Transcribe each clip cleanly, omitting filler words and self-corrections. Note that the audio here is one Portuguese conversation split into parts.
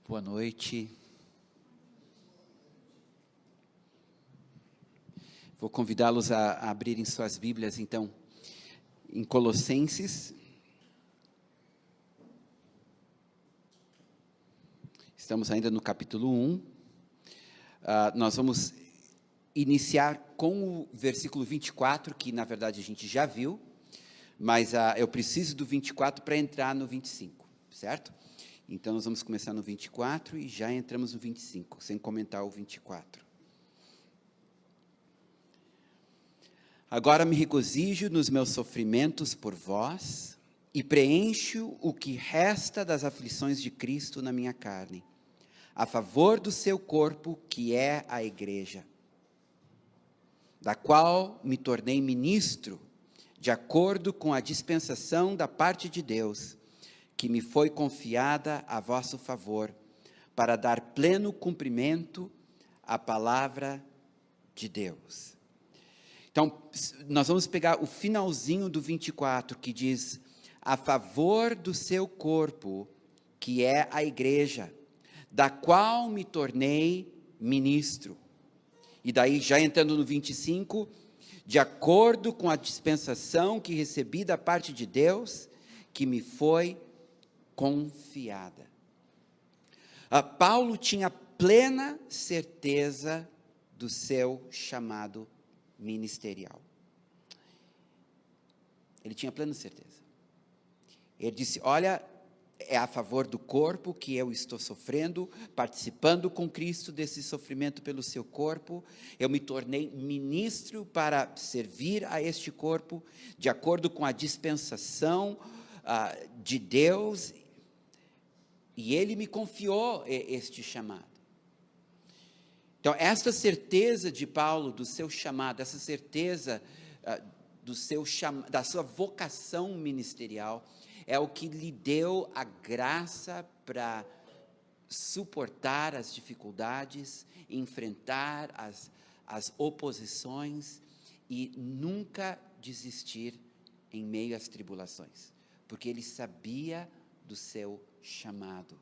Boa noite. Vou convidá-los a abrirem suas Bíblias, então, em Colossenses. Estamos ainda no capítulo 1. Nós vamos iniciar com o versículo 24, que na verdade a gente já viu, mas eu preciso do 24 para entrar no 25, certo? Então, nós vamos começar no 24 e já entramos no 25, sem comentar o 24. Agora me regozijo nos meus sofrimentos por vós e preencho o que resta das aflições de Cristo na minha carne, a favor do seu corpo, que é a igreja, da qual me tornei ministro, de acordo com a dispensação da parte de Deus, que me foi confiada a vosso favor, para dar pleno cumprimento à palavra de Deus. Então, nós vamos pegar o finalzinho do 24, que diz, a favor do seu corpo, que é a igreja, da qual me tornei ministro. E daí, já entrando no 25, de acordo com a dispensação que recebi da parte de Deus, que me foi confiada. Paulo tinha plena certeza do seu chamado ministerial. Ele tinha plena certeza. Ele disse, olha, é a favor do corpo que eu estou sofrendo, participando com Cristo desse sofrimento pelo seu corpo, eu me tornei ministro para servir a este corpo, de acordo com a dispensação de Deus, e Ele me confiou este chamado. Então, essa certeza de Paulo do seu chamado, essa certeza da sua vocação ministerial, é o que lhe deu a graça para suportar as dificuldades, enfrentar as oposições e nunca desistir em meio às tribulações, porque ele sabia do seu chamado.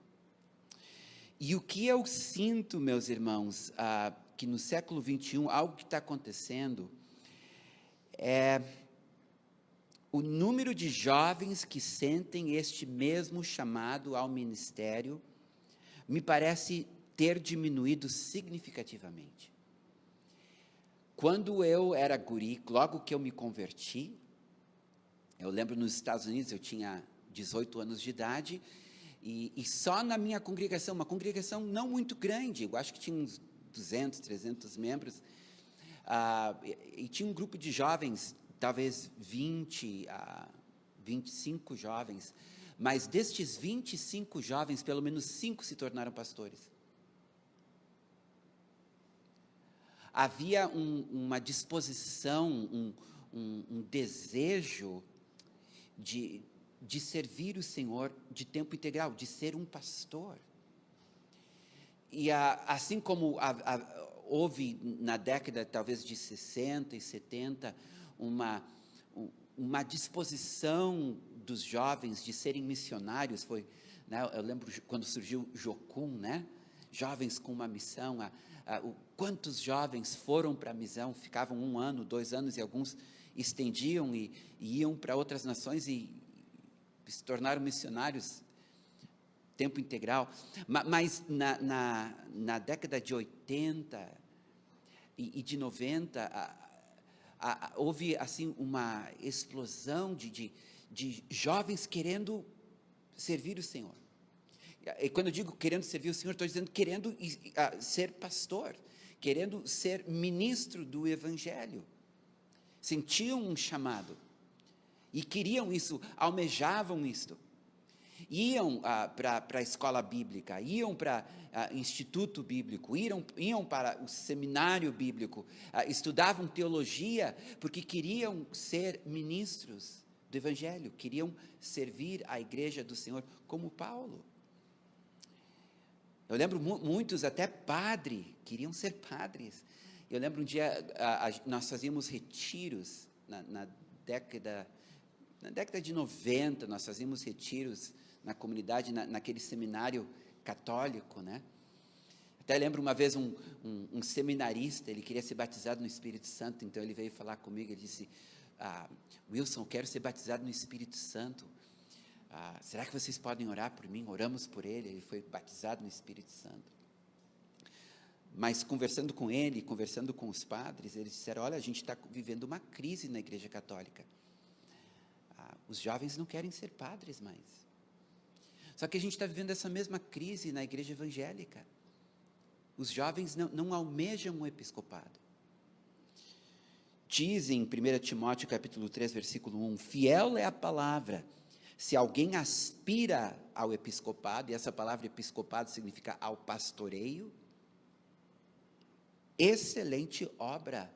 E o que eu sinto, meus irmãos, que no século 21, algo que está acontecendo, é o número de jovens que sentem este mesmo chamado ao ministério, me parece ter diminuído significativamente. Quando eu era guri, logo que eu me converti, eu lembro nos Estados Unidos, eu tinha 18 anos de idade, e só na minha congregação, uma congregação não muito grande, eu acho que tinha uns 200, 300 membros, e tinha um grupo de jovens, talvez 20 a 25 jovens, mas destes 25 jovens, pelo menos 5 se tornaram pastores. Havia uma disposição, um desejo de servir o Senhor de tempo integral, de ser um pastor. E assim como houve na década talvez de 60 e 70, uma disposição dos jovens de serem missionários, né, eu lembro quando surgiu o Jocum, né, jovens com uma missão, quantos jovens foram para a missão, ficavam 1 ano, 2 anos, e alguns estendiam e iam para outras nações e se tornaram missionários tempo integral, mas na década de 80 e de 90, houve assim uma explosão de jovens querendo servir o Senhor. E quando eu digo querendo servir o Senhor, estou dizendo querendo ser pastor, querendo ser ministro do Evangelho. Sentiam um chamado e queriam isso, almejavam isso. Iam para a escola bíblica, iam para instituto bíblico, iam para o seminário bíblico, estudavam teologia, porque queriam ser ministros do Evangelho, queriam servir a igreja do Senhor, como Paulo. Eu lembro muitos, até queriam ser padres. Eu lembro um dia, nós fazíamos retiros, na década de 90, nós fazíamos retiros na comunidade, naquele seminário católico, né? Até lembro uma vez um seminarista, ele queria ser batizado no Espírito Santo, então ele veio falar comigo, ele disse, Wilson, eu quero ser batizado no Espírito Santo, será que vocês podem orar por mim? Oramos por ele, ele foi batizado no Espírito Santo. Mas conversando com ele, conversando com os padres, eles disseram, olha, a gente está vivendo uma crise na Igreja Católica, os jovens não querem ser padres mais, só que a gente está vivendo essa mesma crise na Igreja Evangélica, os jovens não almejam o episcopado. Diz em 1 Timóteo capítulo 3, versículo 1, fiel é a palavra, se alguém aspira ao episcopado, e essa palavra episcopado significa ao pastoreio, excelente obra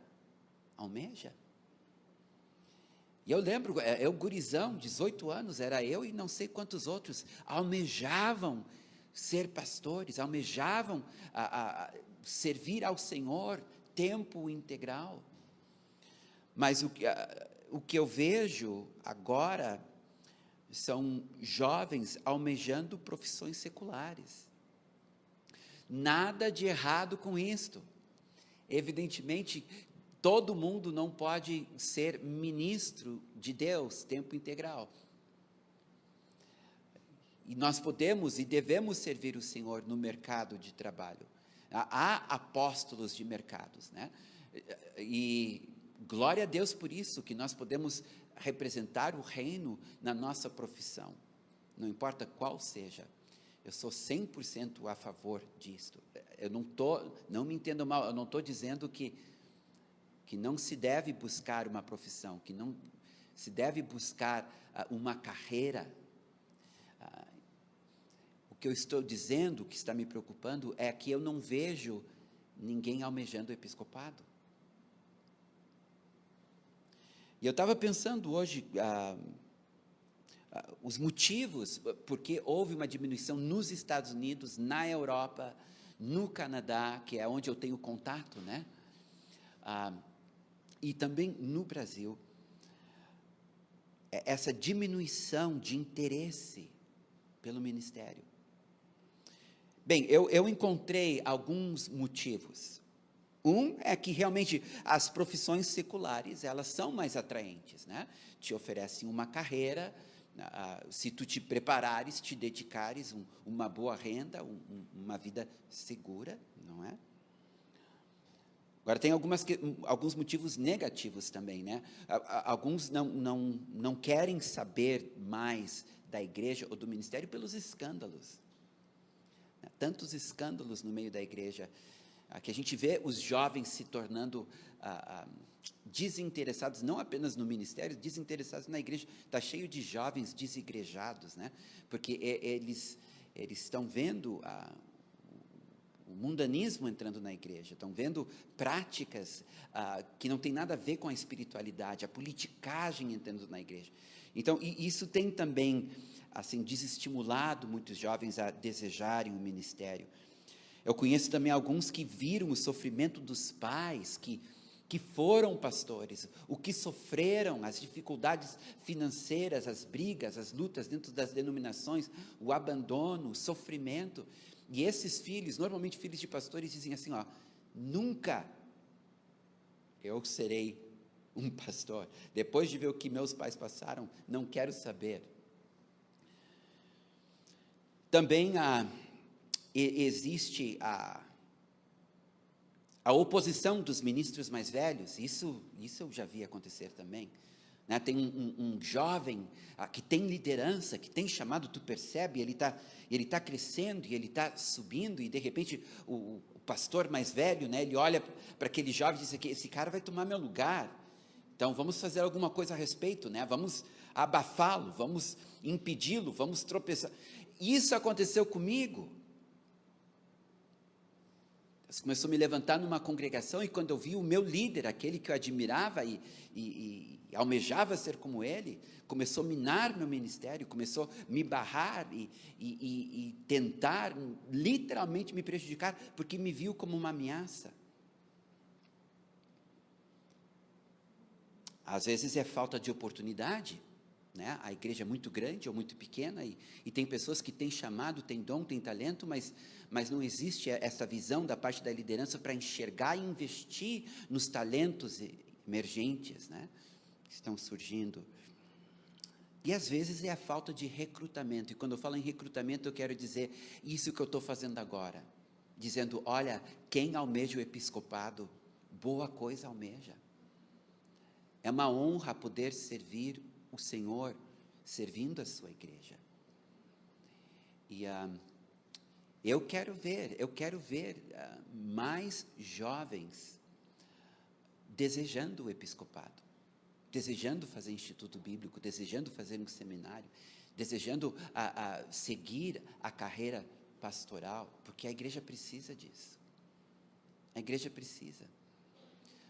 almeja. E eu lembro, eu gurizão, 18 anos, era eu e não sei quantos outros, almejavam ser pastores, almejavam servir ao Senhor, tempo integral. Mas o que eu vejo agora são jovens almejando profissões seculares. Nada de errado com isto. Evidentemente, todo mundo não pode ser ministro de Deus, tempo integral. E nós podemos e devemos servir o Senhor no mercado de trabalho. Há apóstolos de mercados, né? E glória a Deus por isso, que nós podemos representar o reino na nossa profissão, não importa qual seja. Eu sou 100% a favor disto. Eu não me entendam mal, eu não estou dizendo que não se deve buscar uma profissão, que não se deve buscar uma carreira. O que eu estou dizendo, o que está me preocupando, é que eu não vejo ninguém almejando o episcopado. E eu estava pensando hoje, os motivos, porque houve uma diminuição nos Estados Unidos, na Europa, no Canadá, que é onde eu tenho contato, né? E também no Brasil, essa diminuição de interesse pelo ministério. Bem, eu encontrei alguns motivos. Um é que realmente as profissões seculares, elas são mais atraentes, né? Te oferecem uma carreira, se tu te preparares, te dedicares, uma boa renda, uma vida segura, não é? Agora, tem alguns motivos negativos também, né? Alguns não querem saber mais da igreja ou do ministério pelos escândalos. Tantos escândalos no meio da igreja, que a gente vê os jovens se tornando desinteressados, não apenas no ministério, desinteressados na igreja. Está cheio de jovens desigrejados, né? Porque eles estão vendo o mundanismo entrando na igreja, estão vendo práticas que não tem nada a ver com a espiritualidade, a politicagem entrando na igreja. Então, isso tem também, assim, desestimulado muitos jovens a desejarem o ministério. Eu conheço também alguns que viram o sofrimento dos pais, que foram pastores, o que sofreram, as dificuldades financeiras, as brigas, as lutas dentro das denominações, o abandono, o sofrimento. E esses filhos, normalmente filhos de pastores, dizem assim, nunca eu serei um pastor. Depois de ver o que meus pais passaram, não quero saber. Também existe a oposição dos ministros mais velhos, isso eu já vi acontecer também, né? Tem um jovem que tem liderança, que tem chamado, tu percebe, ele tá crescendo, e ele está subindo, e de repente o pastor mais velho, né, ele olha para aquele jovem e diz que esse cara vai tomar meu lugar, então vamos fazer alguma coisa a respeito, né? Vamos abafá-lo, vamos impedi-lo, vamos tropeçar. Isso aconteceu comigo. Deus começou a me levantar numa congregação, e quando eu vi o meu líder, aquele que eu admirava e almejava ser como ele, começou a minar meu ministério, começou a me barrar e tentar literalmente me prejudicar, porque me viu como uma ameaça. Às vezes é falta de oportunidade, né? A igreja é muito grande ou muito pequena, e tem pessoas que têm chamado, têm dom, têm talento, mas não existe essa visão da parte da liderança para enxergar e investir nos talentos emergentes, né? Que estão surgindo. E às vezes é a falta de recrutamento, e quando eu falo em recrutamento eu quero dizer isso que eu estou fazendo agora, dizendo, olha, quem almeja o episcopado, boa coisa almeja. É uma honra poder servir o Senhor, servindo a sua igreja. E eu quero ver mais jovens desejando o episcopado, desejando fazer instituto bíblico, desejando fazer um seminário, desejando seguir a carreira pastoral, porque a igreja precisa disso. A igreja precisa.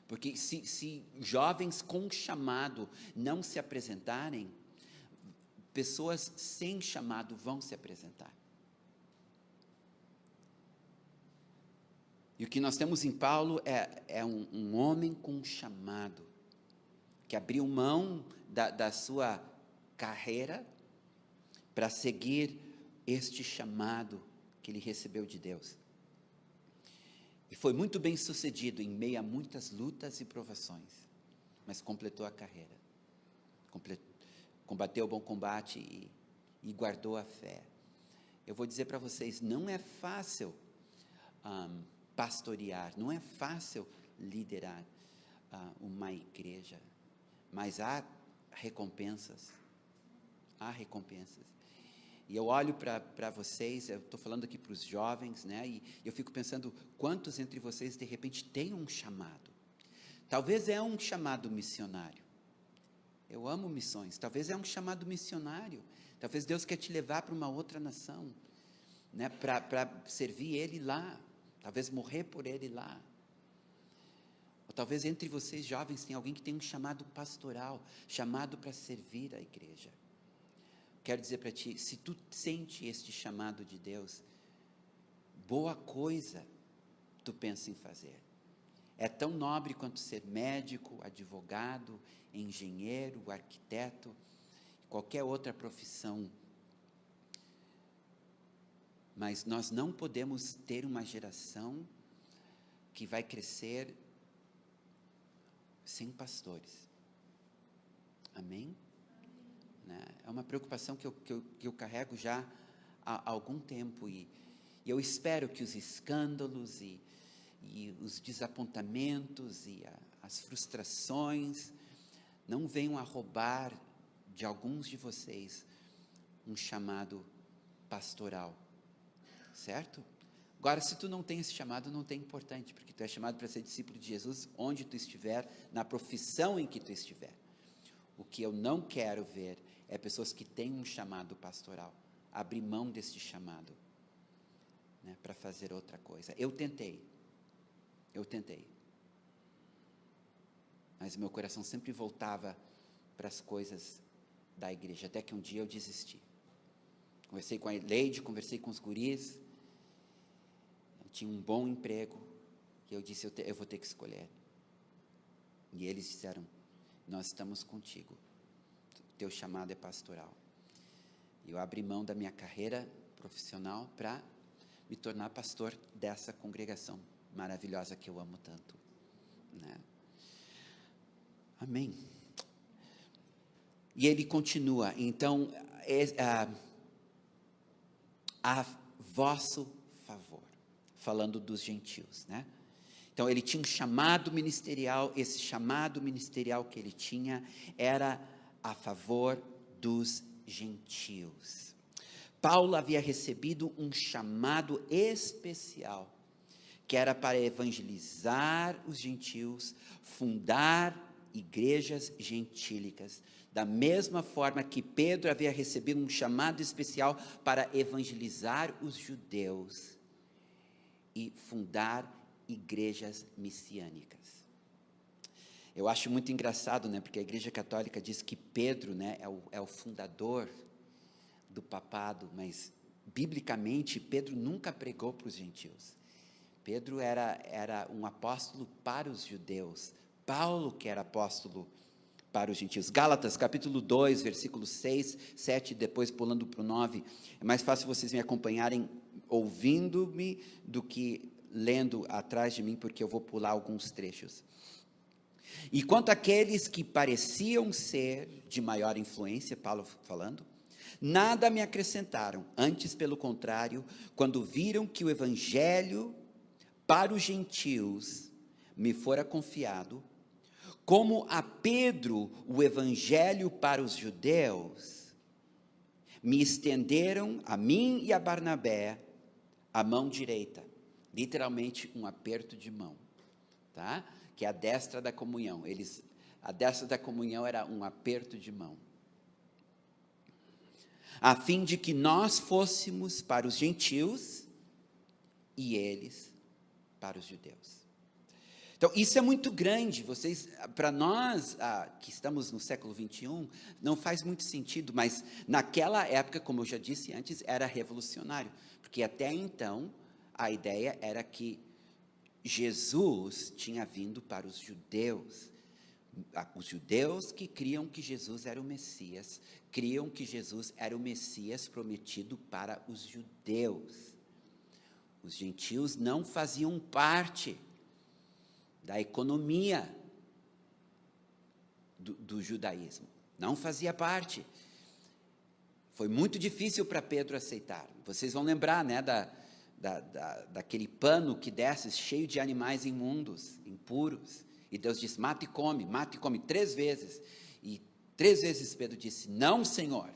Porque se jovens com chamado não se apresentarem, pessoas sem chamado vão se apresentar. E o que nós temos em Paulo é um homem com chamado, que abriu mão da sua carreira para seguir este chamado que ele recebeu de Deus. E foi muito bem sucedido em meio a muitas lutas e provações, mas completou a carreira, combateu o bom combate e guardou a fé. Eu vou dizer para vocês, não é fácil pastorear, não é fácil liderar uma igreja, mas há recompensas, E eu olho para vocês, eu estou falando aqui para os jovens, né? E eu fico pensando, quantos entre vocês de repente têm um chamado? Talvez é um chamado missionário. Eu amo missões. Talvez é um chamado missionário. Talvez Deus quer te levar para uma outra nação, né? Para servir Ele lá. Talvez morrer por Ele lá. Ou talvez entre vocês jovens tem alguém que tem um chamado pastoral, chamado para servir a igreja. Quero dizer para ti, se tu sente este chamado de Deus, boa coisa tu pensa em fazer. É tão nobre quanto ser médico, advogado, engenheiro, arquiteto, qualquer outra profissão. Mas nós não podemos ter uma geração que vai crescer sem pastores. Amém? É uma preocupação que eu carrego já há algum tempo, e eu espero que os escândalos e os desapontamentos e as frustrações não venham a roubar de alguns de vocês um chamado pastoral, certo? Agora, se tu não tem esse chamado, não tem importante, porque tu é chamado para ser discípulo de Jesus onde tu estiver, na profissão em que tu estiver. O que eu não quero ver é pessoas que têm um chamado pastoral abrir mão desse chamado, né, para fazer outra coisa. Eu tentei, mas meu coração sempre voltava para as coisas da igreja, até que um dia eu desisti. Conversei com a Leide, conversei com os guris, eu tinha um bom emprego, e eu disse, eu vou ter que escolher. E eles disseram, nós estamos contigo, teu chamado é pastoral. E eu abri mão da minha carreira profissional para me tornar pastor dessa congregação maravilhosa que eu amo tanto, né? Amém. E ele continua, então, a vosso favor, falando dos gentios, né? Então, ele tinha um chamado ministerial, esse chamado ministerial que ele tinha era a favor dos gentios. Paulo havia recebido um chamado especial, que era para evangelizar os gentios, fundar igrejas gentílicas, da mesma forma que Pedro havia recebido um chamado especial para evangelizar os judeus e fundar igrejas messiânicas. Eu acho muito engraçado, né, porque a Igreja Católica diz que Pedro, né, é o fundador do papado, mas biblicamente Pedro nunca pregou para os gentios. Pedro era um apóstolo para os judeus. Paulo que era apóstolo para os gentios. Gálatas, capítulo 2, versículos 6, 7, depois pulando para o 9. É mais fácil vocês me acompanharem ouvindo-me do que lendo atrás de mim, porque eu vou pular alguns trechos. E quanto àqueles que pareciam ser de maior influência, Paulo falando, nada me acrescentaram, antes pelo contrário, quando viram que o evangelho para os gentios me fora confiado, como a Pedro o evangelho para os judeus, me estenderam, a mim e a Barnabé, a mão direita, literalmente um aperto de mão, tá? Que é a destra da comunhão. A destra da comunhão era um aperto de mão, a fim de que nós fôssemos para os gentios e eles para os judeus. Então, isso é muito grande. Para nós que estamos no século 21, não faz muito sentido, mas naquela época, como eu já disse antes, era revolucionário, porque até então a ideia era que Jesus tinha vindo para os judeus que criam que Jesus era o Messias, criam que Jesus era o Messias prometido para os judeus. Os gentios não faziam parte da economia do judaísmo, não fazia parte. Foi muito difícil para Pedro aceitar. Vocês vão lembrar, né, daquele pano que desce cheio de animais imundos, impuros, e Deus disse, mata e come 3 vezes, e 3 vezes Pedro disse, não, Senhor.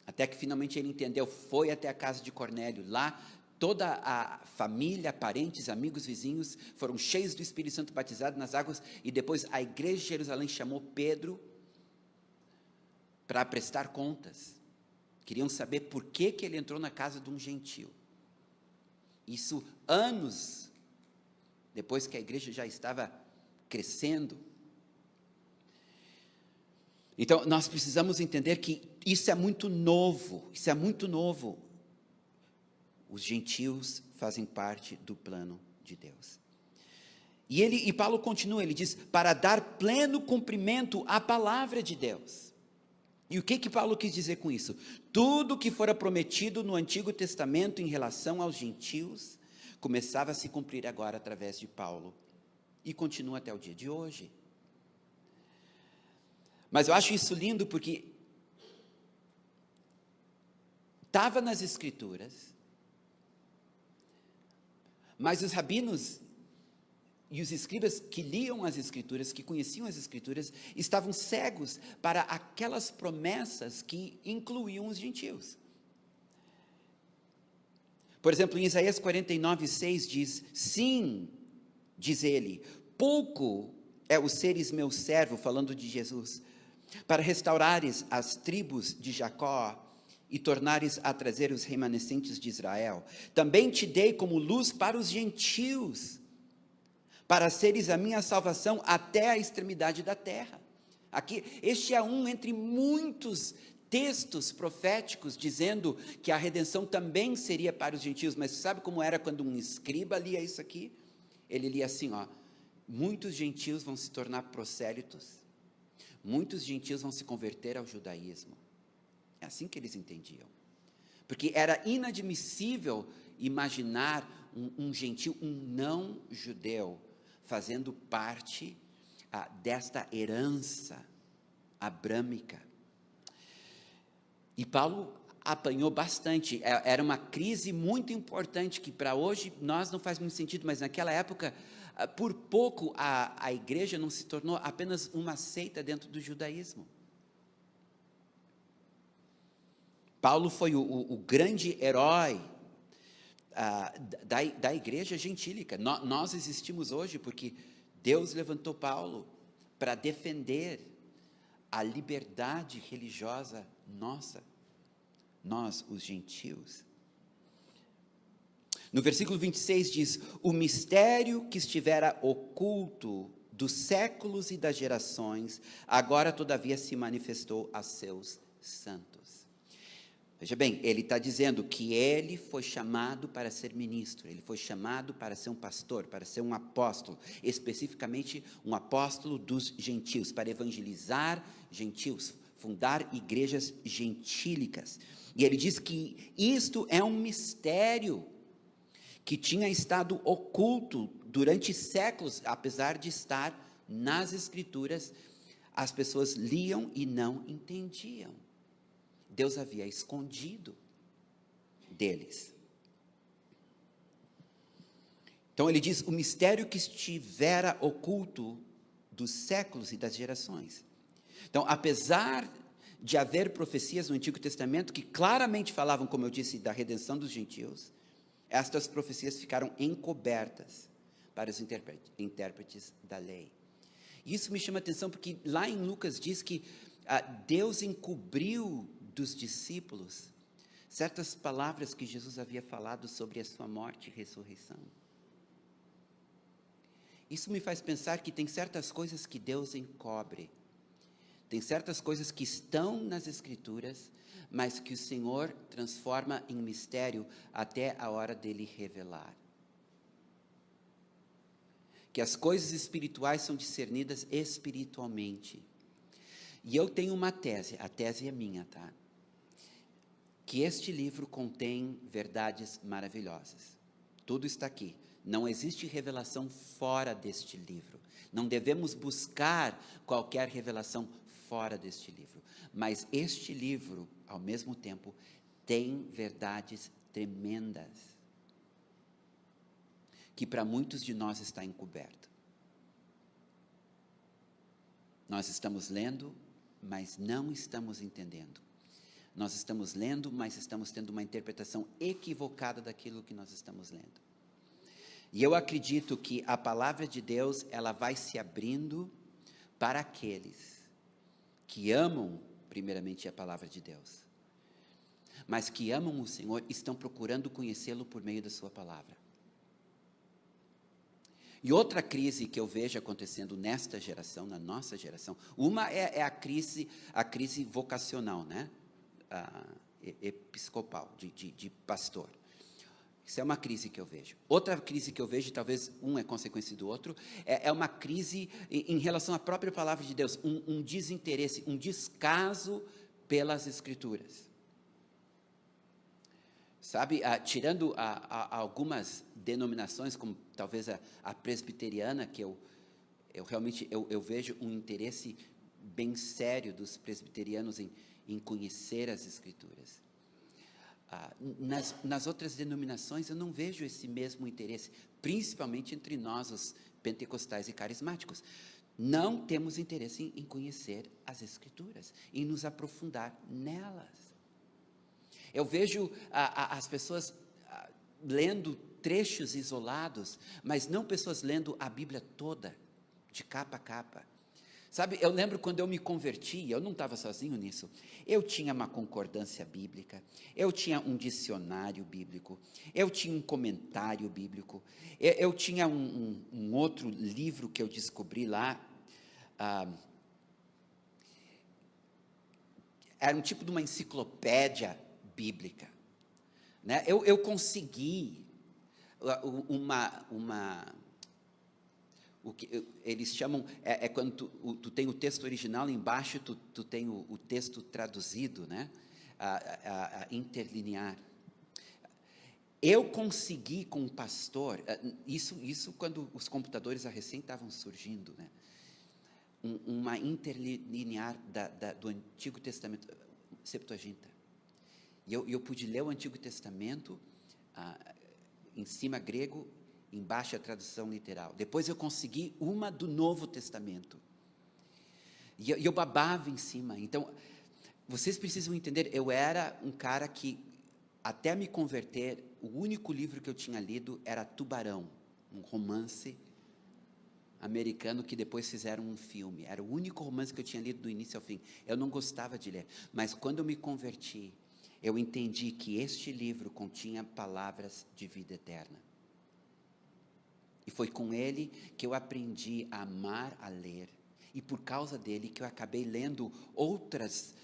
Até que finalmente ele entendeu, foi até a casa de Cornélio, lá toda a família, parentes, amigos, vizinhos, foram cheios do Espírito Santo, batizados nas águas, e depois a igreja de Jerusalém chamou Pedro para prestar contas. Queriam saber por que ele entrou na casa de um gentio. Isso anos depois que a igreja já estava crescendo. Então, nós precisamos entender que isso é muito novo, Os gentios fazem parte do plano de Deus. E Paulo continua, ele diz, para dar pleno cumprimento à palavra de Deus. E o que Paulo quis dizer com isso? Tudo que fora prometido no Antigo Testamento em relação aos gentios, começava a se cumprir agora através de Paulo, e continua até o dia de hoje. Mas eu acho isso lindo porque estava nas Escrituras, mas os rabinos e os escribas que liam as Escrituras, que conheciam as Escrituras, estavam cegos para aquelas promessas que incluíam os gentios. Por exemplo, em Isaías 49:6 diz, sim, diz ele, pouco é o seres meu servo, falando de Jesus, para restaurares as tribos de Jacó e tornares a trazer os remanescentes de Israel. Também te dei como luz para os gentios, para seres a minha salvação até a extremidade da terra. Aqui, este é um entre muitos textos proféticos dizendo que a redenção também seria para os gentios, mas sabe como era quando um escriba lia isso aqui? Ele lia assim, muitos gentios vão se tornar prosélitos, muitos gentios vão se converter ao judaísmo. É assim que eles entendiam, porque era inadmissível imaginar um gentio, um não judeu, fazendo parte desta herança abrâmica. E Paulo apanhou bastante, era uma crise muito importante, que para hoje nós não faz muito sentido, mas naquela época, por pouco, a igreja não se tornou apenas uma seita dentro do judaísmo. Paulo foi o grande herói da igreja gentílica. Nós existimos hoje porque Deus levantou Paulo para defender a liberdade religiosa nossa, nós, os gentios. No versículo 26 diz, o mistério que estivera oculto dos séculos e das gerações, agora todavia se manifestou a seus santos. Veja bem, ele está dizendo que ele foi chamado para ser ministro, ele foi chamado para ser um pastor, para ser um apóstolo, especificamente um apóstolo dos gentios, para evangelizar gentios, fundar igrejas gentílicas. E ele diz que isto é um mistério que tinha estado oculto durante séculos, apesar de estar nas Escrituras, as pessoas liam e não entendiam. Deus havia escondido deles. Então ele diz, o mistério que estivera oculto dos séculos e das gerações. Então, apesar de haver profecias no Antigo Testamento que claramente falavam, como eu disse, da redenção dos gentios, estas profecias ficaram encobertas para os intérpretes da lei. Isso me chama a atenção porque lá em Lucas diz que Deus encobriu dos discípulos certas palavras que Jesus havia falado sobre a sua morte e ressurreição. Isso me faz pensar que tem certas coisas que Deus encobre, tem certas coisas que estão nas Escrituras, mas que o Senhor transforma em mistério até a hora dele revelar. Que as coisas espirituais são discernidas espiritualmente. E eu tenho uma tese, a tese é minha, tá? Que este livro contém verdades maravilhosas. Tudo está aqui. Não existe revelação fora deste livro. Não devemos buscar qualquer revelação fora deste livro. Mas este livro, ao mesmo tempo, tem verdades tremendas, que para muitos de nós está encoberto. Nós estamos lendo, mas não estamos entendendo. Nós estamos lendo, mas estamos tendo uma interpretação equivocada daquilo que nós estamos lendo. E eu acredito que a palavra de Deus, ela vai se abrindo para aqueles que amam, primeiramente, a palavra de Deus, mas que amam o Senhor e estão procurando conhecê-lo por meio da sua palavra. E outra crise que eu vejo acontecendo nesta geração, na nossa geração, uma é a crise vocacional, né? Episcopal, de pastor. Isso é uma crise que eu vejo. Outra crise que eu vejo, talvez um é consequência do outro, é uma crise em relação à própria palavra de Deus, um desinteresse, um descaso pelas Escrituras. Sabe, tirando algumas denominações, como talvez a presbiteriana, que eu realmente vejo um interesse bem sério dos presbiterianos em conhecer as Escrituras. Nas outras denominações eu não vejo esse mesmo interesse, principalmente entre nós, os pentecostais e carismáticos. Não temos interesse em conhecer as Escrituras, em nos aprofundar nelas. Eu vejo as pessoas lendo trechos isolados, mas não pessoas lendo a Bíblia toda, de capa a capa. Sabe, eu lembro quando eu me converti, eu não estava sozinho nisso, eu tinha uma concordância bíblica, eu tinha um dicionário bíblico, eu tinha um comentário bíblico, eu tinha um outro livro que eu descobri lá, era um tipo de uma enciclopédia bíblica, né? Eu consegui o que eles chamam, quando tu tem o texto original embaixo, tu tem o texto traduzido, né? Interlinear. Eu consegui com o pastor, isso quando os computadores recém estavam surgindo, né? Uma interlinear do Antigo Testamento, Septuaginta. E eu pude ler o Antigo Testamento, em cima grego, embaixo a tradução literal. Depois eu consegui uma do Novo Testamento. E eu babava em cima. Então, vocês precisam entender, eu era um cara que, até me converter, o único livro que eu tinha lido era Tubarão, um romance americano que depois fizeram um filme. Era o único romance que eu tinha lido do início ao fim. Eu não gostava de ler, mas quando eu me converti, eu entendi que este livro continha palavras de vida eterna. E foi com ele que eu aprendi a amar a ler. E por causa dele que eu acabei lendo outras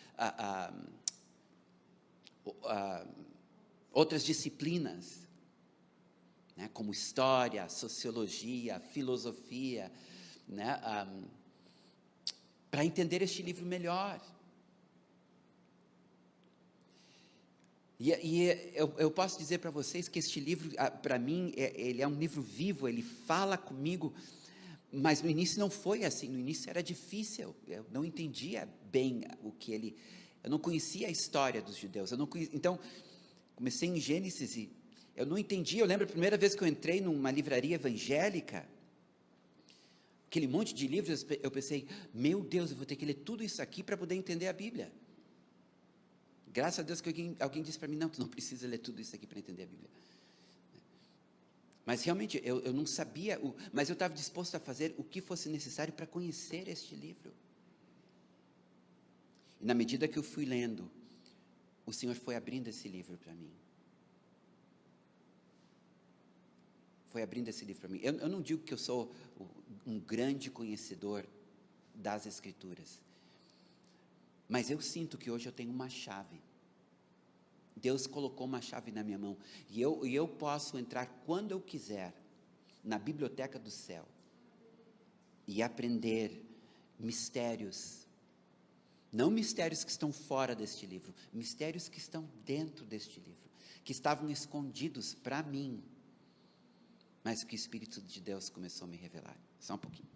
outras disciplinas, né, como história, sociologia, filosofia, né, para entender este livro melhor. Eu posso dizer para vocês que este livro, para mim, ele é um livro vivo, ele fala comigo, mas no início não foi assim, no início era difícil, eu não entendia bem o que ele, eu não conhecia a história dos judeus, então, comecei em Gênesis e eu não entendia. Eu lembro a primeira vez que eu entrei numa livraria evangélica, aquele monte de livros, eu pensei, meu Deus, eu vou ter que ler tudo isso aqui para poder entender a Bíblia. Graças a Deus que alguém disse para mim, não, tu não precisa ler tudo isso aqui para entender a Bíblia. Mas realmente, eu não sabia, mas eu estava disposto a fazer o que fosse necessário para conhecer este livro. E na medida que eu fui lendo, o Senhor foi abrindo esse livro para mim. Foi abrindo esse livro para mim. Eu não digo que eu sou um grande conhecedor das Escrituras, mas eu sinto que hoje eu tenho uma chave. Deus colocou uma chave na minha mão, e eu posso entrar quando eu quiser, na biblioteca do céu, e aprender mistérios, não mistérios que estão fora deste livro, mistérios que estão dentro deste livro, que estavam escondidos para mim, mas que o Espírito de Deus começou a me revelar. Só um pouquinho.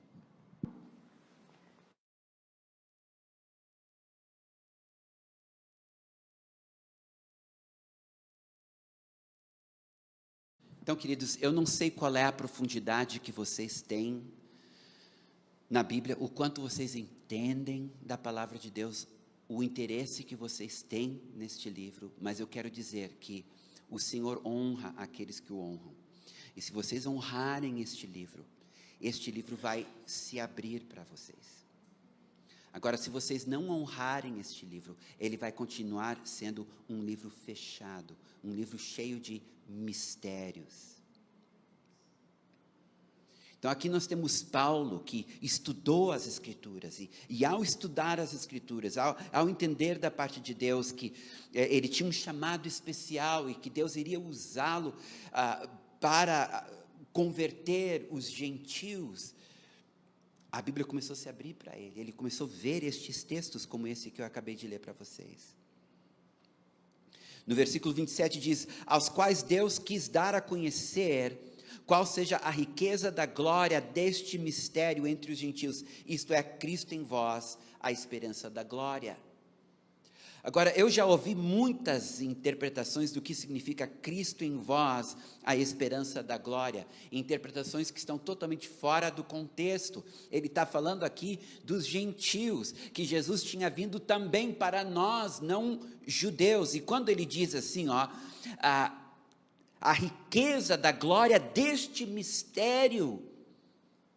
Então, queridos, eu não sei qual é a profundidade que vocês têm na Bíblia, o quanto vocês entendem da palavra de Deus, o interesse que vocês têm neste livro, mas eu quero dizer que o Senhor honra aqueles que o honram. E se vocês honrarem este livro vai se abrir para vocês. Agora, se vocês não honrarem este livro, ele vai continuar sendo um livro fechado, um livro cheio de mistérios. Então, aqui nós temos Paulo, que estudou as Escrituras, e ao estudar as Escrituras, ao entender da parte de Deus, que ele tinha um chamado especial, e que Deus iria usá-lo para converter os gentios, a Bíblia começou a se abrir para ele começou a ver estes textos, como esse que eu acabei de ler para vocês. No versículo 27 diz, aos quais Deus quis dar a conhecer qual seja a riqueza da glória deste mistério entre os gentios, isto é, Cristo em vós, a esperança da glória. Agora, eu já ouvi muitas interpretações do que significa Cristo em vós, a esperança da glória, interpretações que estão totalmente fora do contexto. Ele está falando aqui dos gentios, que Jesus tinha vindo também para nós, não judeus, e quando ele diz assim, a riqueza da glória deste mistério,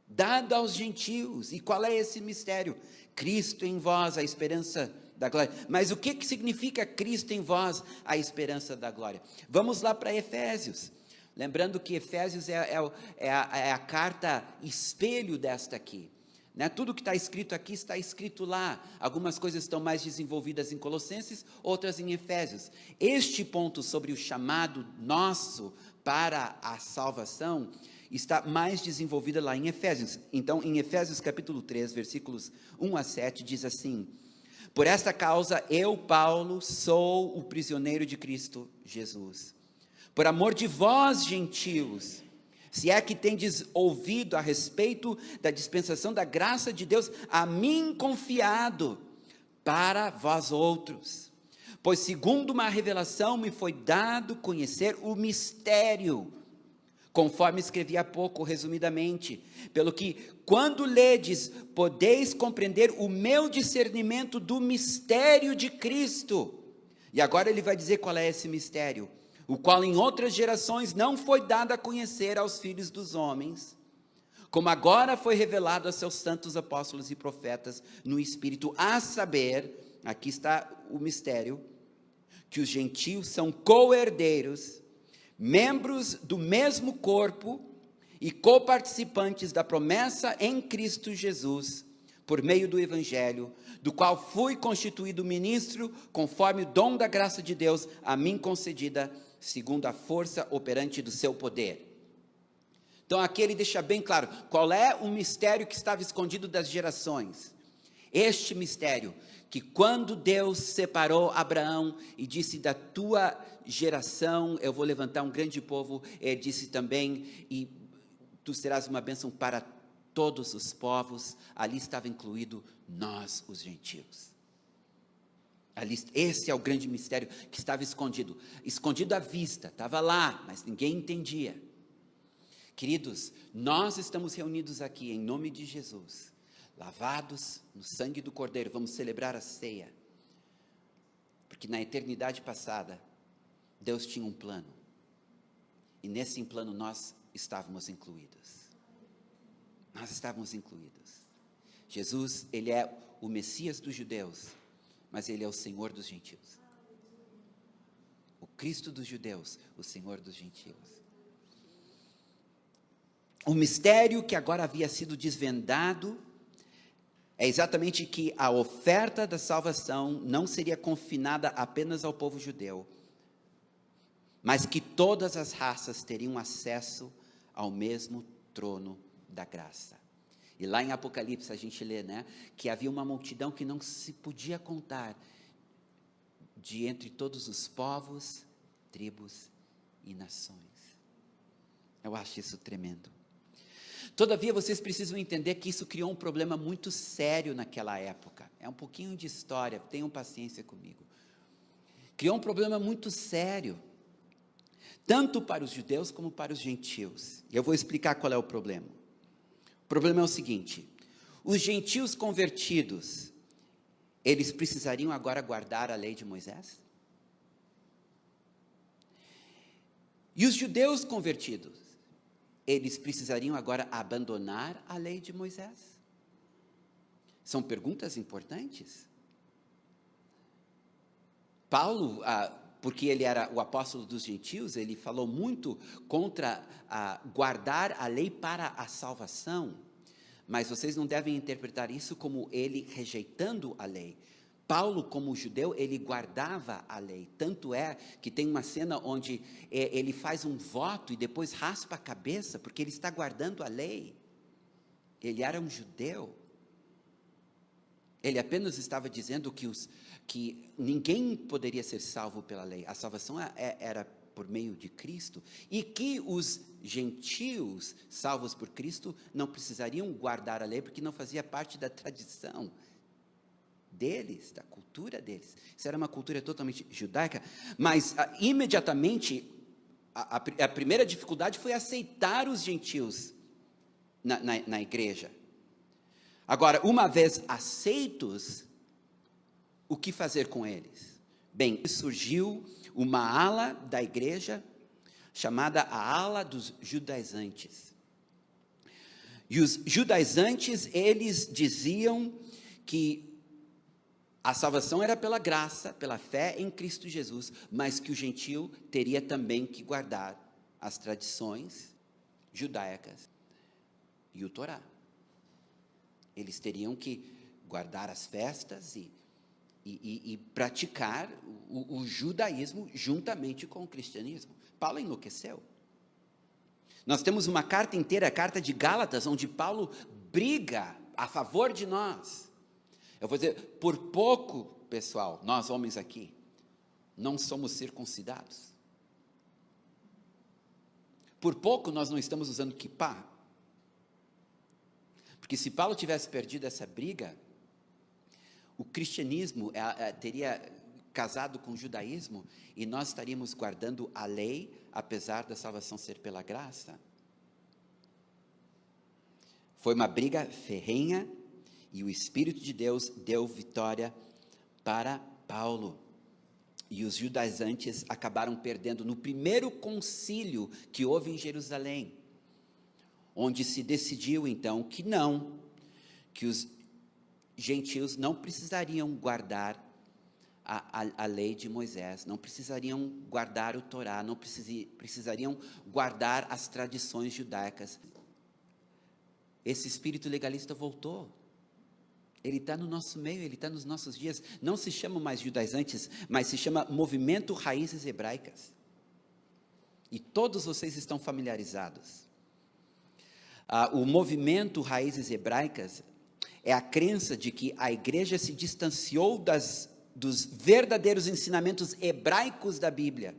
dado aos gentios, e qual é esse mistério? Cristo em vós, a esperança da glória. Mas o que significa Cristo em vós, a esperança da glória? Vamos lá para Efésios, lembrando que Efésios é a carta espelho desta aqui, né? Tudo que está escrito aqui está escrito lá, algumas coisas estão mais desenvolvidas em Colossenses, outras em Efésios. Este ponto sobre o chamado nosso para a salvação, está mais desenvolvida lá em Efésios. Então, em Efésios capítulo 3, versículos 1 a 7, diz assim, por esta causa, eu, Paulo, sou o prisioneiro de Cristo Jesus. Por amor de vós, gentios, se é que tendes ouvido a respeito da dispensação da graça de Deus, a mim confiado, para vós outros. Pois segundo uma revelação me foi dado conhecer o mistério, conforme escrevi há pouco, resumidamente, pelo que, quando ledes, podeis compreender o meu discernimento do mistério de Cristo. E agora ele vai dizer qual é esse mistério, o qual em outras gerações não foi dado a conhecer aos filhos dos homens, como agora foi revelado a seus santos apóstolos e profetas no Espírito, a saber, aqui está o mistério, que os gentios são co-herdeiros, membros do mesmo corpo e coparticipantes da promessa em Cristo Jesus, por meio do Evangelho, do qual fui constituído ministro, conforme o dom da graça de Deus a mim concedida, segundo a força operante do seu poder. Então aqui ele deixa bem claro, qual é o mistério que estava escondido das gerações. Este mistério, que quando Deus separou Abraão e disse, da tua geração eu vou levantar um grande povo, ele disse também, e tu serás uma bênção para todos os povos, ali estava incluído nós, os gentios. Ali, esse é o grande mistério que estava escondido à vista, estava lá, mas ninguém entendia. Queridos, nós estamos reunidos aqui em nome de Jesus, lavados no sangue do Cordeiro, vamos celebrar a ceia, porque na eternidade passada, Deus tinha um plano, e nesse plano nós estávamos incluídos. Nós estávamos incluídos. Jesus, ele é o Messias dos judeus, mas ele é o Senhor dos gentios. O Cristo dos judeus, o Senhor dos gentios. O mistério que agora havia sido desvendado é exatamente que a oferta da salvação não seria confinada apenas ao povo judeu, mas que todas as raças teriam acesso ao mesmo trono da graça. E lá em Apocalipse a gente lê, que havia uma multidão que não se podia contar, de entre todos os povos, tribos e nações. Eu acho isso tremendo. Todavia, vocês precisam entender que isso criou um problema muito sério naquela época. É um pouquinho de história, tenham paciência comigo. Criou um problema muito sério, tanto para os judeus como para os gentios. Eu vou explicar qual é o problema. O problema é o seguinte: os gentios convertidos, eles precisariam agora guardar a lei de Moisés? E os judeus convertidos, eles precisariam agora abandonar a lei de Moisés? São perguntas importantes. Paulo, porque ele era o apóstolo dos gentios, ele falou muito contra guardar a lei para a salvação, mas vocês não devem interpretar isso como ele rejeitando a lei. Paulo, como judeu, ele guardava a lei, tanto é que tem uma cena onde ele faz um voto e depois raspa a cabeça, porque ele está guardando a lei. Ele era um judeu, ele apenas estava dizendo que ninguém poderia ser salvo pela lei, a salvação era por meio de Cristo, e que os gentios salvos por Cristo não precisariam guardar a lei, porque não fazia parte da tradição deles, da cultura deles. Isso era uma cultura totalmente judaica, mas imediatamente a primeira dificuldade foi aceitar os gentios na igreja. Agora, uma vez aceitos, o que fazer com eles? Bem, surgiu uma ala da igreja chamada a ala dos judaizantes. E os judaizantes, eles diziam que a salvação era pela graça, pela fé em Cristo Jesus, mas que o gentio teria também que guardar as tradições judaicas e o Torá. Eles teriam que guardar as festas e praticar o judaísmo juntamente com o cristianismo. Paulo enlouqueceu. Nós temos uma carta inteira, a carta de Gálatas, onde Paulo briga a favor de nós. Eu vou dizer, por pouco, pessoal, nós homens aqui, não somos circuncidados. Por pouco nós não estamos usando quipá. Porque se Paulo tivesse perdido essa briga, o cristianismo teria casado com o judaísmo e nós estaríamos guardando a lei, apesar da salvação ser pela graça. Foi uma briga ferrenha e o Espírito de Deus deu vitória para Paulo. E os judaizantes acabaram perdendo no primeiro concílio que houve em Jerusalém, onde se decidiu então que os gentios não precisariam guardar a lei de Moisés, não precisariam guardar o Torá, não precisariam guardar as tradições judaicas. Esse espírito legalista voltou. Ele está no nosso meio, ele está nos nossos dias. Não se chama mais judaizantes, mas se chama Movimento Raízes Hebraicas. E todos vocês estão familiarizados. O movimento Raízes Hebraicas é a crença de que a igreja se distanciou dos verdadeiros ensinamentos hebraicos da Bíblia,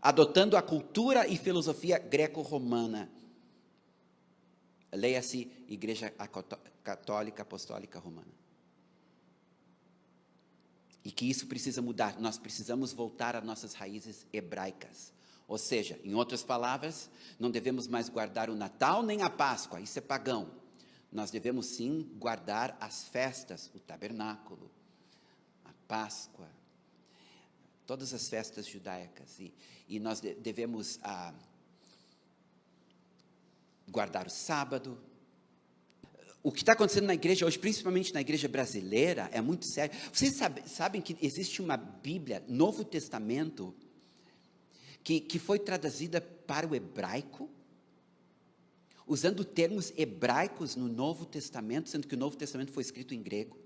adotando a cultura e filosofia greco-romana. Leia-se Igreja Católica Apostólica Romana. E que isso precisa mudar. Nós precisamos voltar às nossas raízes hebraicas. Ou seja, em outras palavras, não devemos mais guardar o Natal nem a Páscoa, isso é pagão. Nós devemos sim guardar as festas, o tabernáculo, a Páscoa, todas as festas judaicas. E nós devemos guardar o sábado. O que está acontecendo na igreja hoje, principalmente na igreja brasileira, é muito sério. Vocês sabem que existe uma Bíblia, Novo Testamento, que foi traduzida para o hebraico, usando termos hebraicos no Novo Testamento, sendo que o Novo Testamento foi escrito em grego.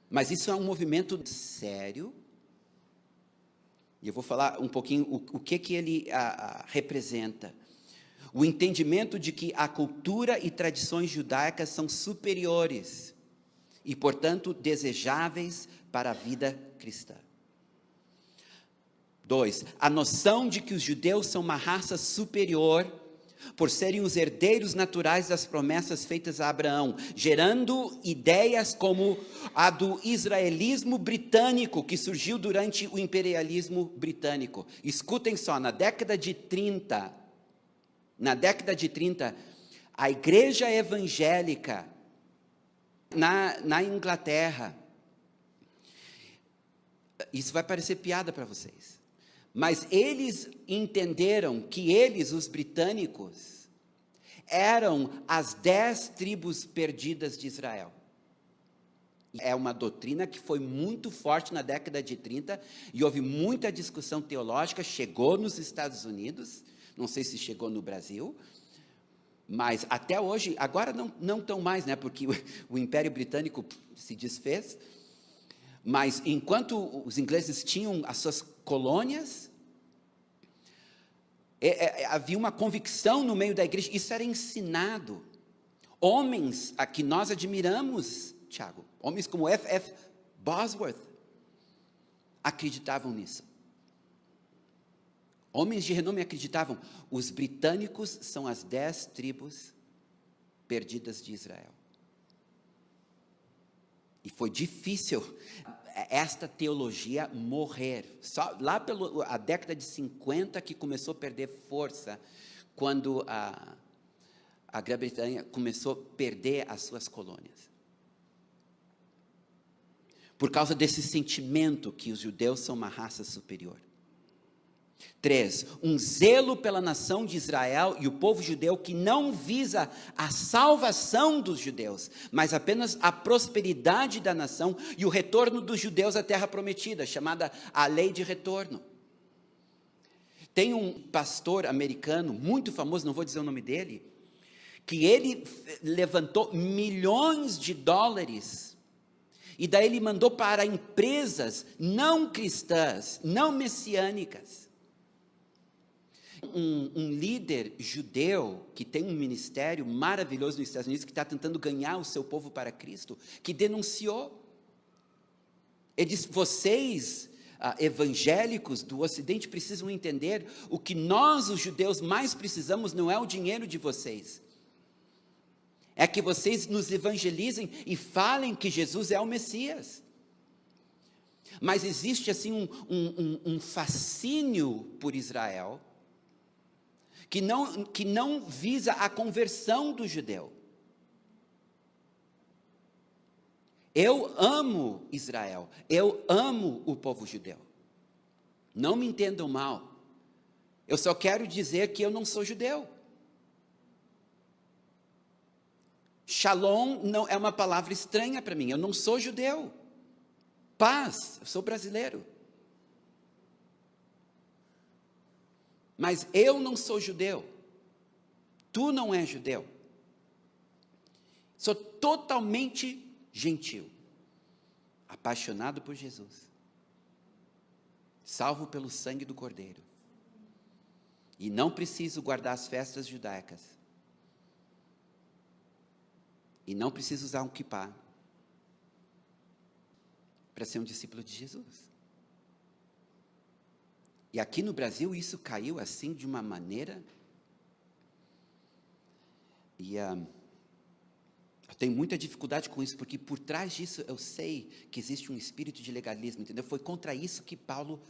Mas isso é um movimento sério, e eu vou falar um pouquinho o que ele representa. O entendimento de que a cultura e tradições judaicas são superiores e, portanto, desejáveis para a vida cristã. 2, a noção de que os judeus são uma raça superior por serem os herdeiros naturais das promessas feitas a Abraão, gerando ideias como a do israelismo britânico, que surgiu durante o imperialismo britânico. Escutem só, na década de 30, a igreja evangélica na Inglaterra, isso vai parecer piada para vocês, mas eles entenderam que eles, os britânicos, eram as 10 tribos perdidas de Israel. É uma doutrina que foi muito forte na década de 30, e houve muita discussão teológica, chegou nos Estados Unidos, não sei se chegou no Brasil, mas até hoje, agora não tão mais, né, porque o Império Britânico se desfez, mas enquanto os ingleses tinham as suas colônias, havia uma convicção no meio da igreja, isso era ensinado. Homens a que nós admiramos, Tiago, homens como F.F. Bosworth, acreditavam nisso. Homens de renome acreditavam, os britânicos são as 10 tribos perdidas de Israel. E foi difícil esta teologia morrer. Só lá pela década de 50 que começou a perder força, quando a Grã-Bretanha começou a perder as suas colônias. Por causa desse sentimento que os judeus são uma raça superior. 3, um zelo pela nação de Israel e o povo judeu que não visa a salvação dos judeus, mas apenas a prosperidade da nação e o retorno dos judeus à terra prometida, chamada a lei de retorno. Tem um pastor americano muito famoso, não vou dizer o nome dele, que ele levantou milhões de dólares e daí ele mandou para empresas não cristãs, não messiânicas. Um líder judeu que tem um ministério maravilhoso nos Estados Unidos, que está tentando ganhar o seu povo para Cristo, que denunciou. Ele disse, vocês, evangélicos do Ocidente, precisam entender, o que nós, os judeus, mais precisamos não é o dinheiro de vocês, é que vocês nos evangelizem e falem que Jesus é o Messias. Mas existe assim um fascínio por Israel, que não visa a conversão do judeu. Eu amo Israel, eu amo o povo judeu. Não me entendam mal, eu só quero dizer que eu não sou judeu. Shalom não é uma palavra estranha para mim, eu não sou judeu. Paz, eu sou brasileiro. Mas eu não sou judeu. Tu não és judeu. Sou totalmente gentil, apaixonado por Jesus, salvo pelo sangue do Cordeiro, e não preciso guardar as festas judaicas, e não preciso usar um kippá para ser um discípulo de Jesus. E aqui no Brasil isso caiu assim de uma maneira, e eu tenho muita dificuldade com isso, porque por trás disso eu sei que existe um espírito de legalismo, entendeu? Foi contra isso que Paulo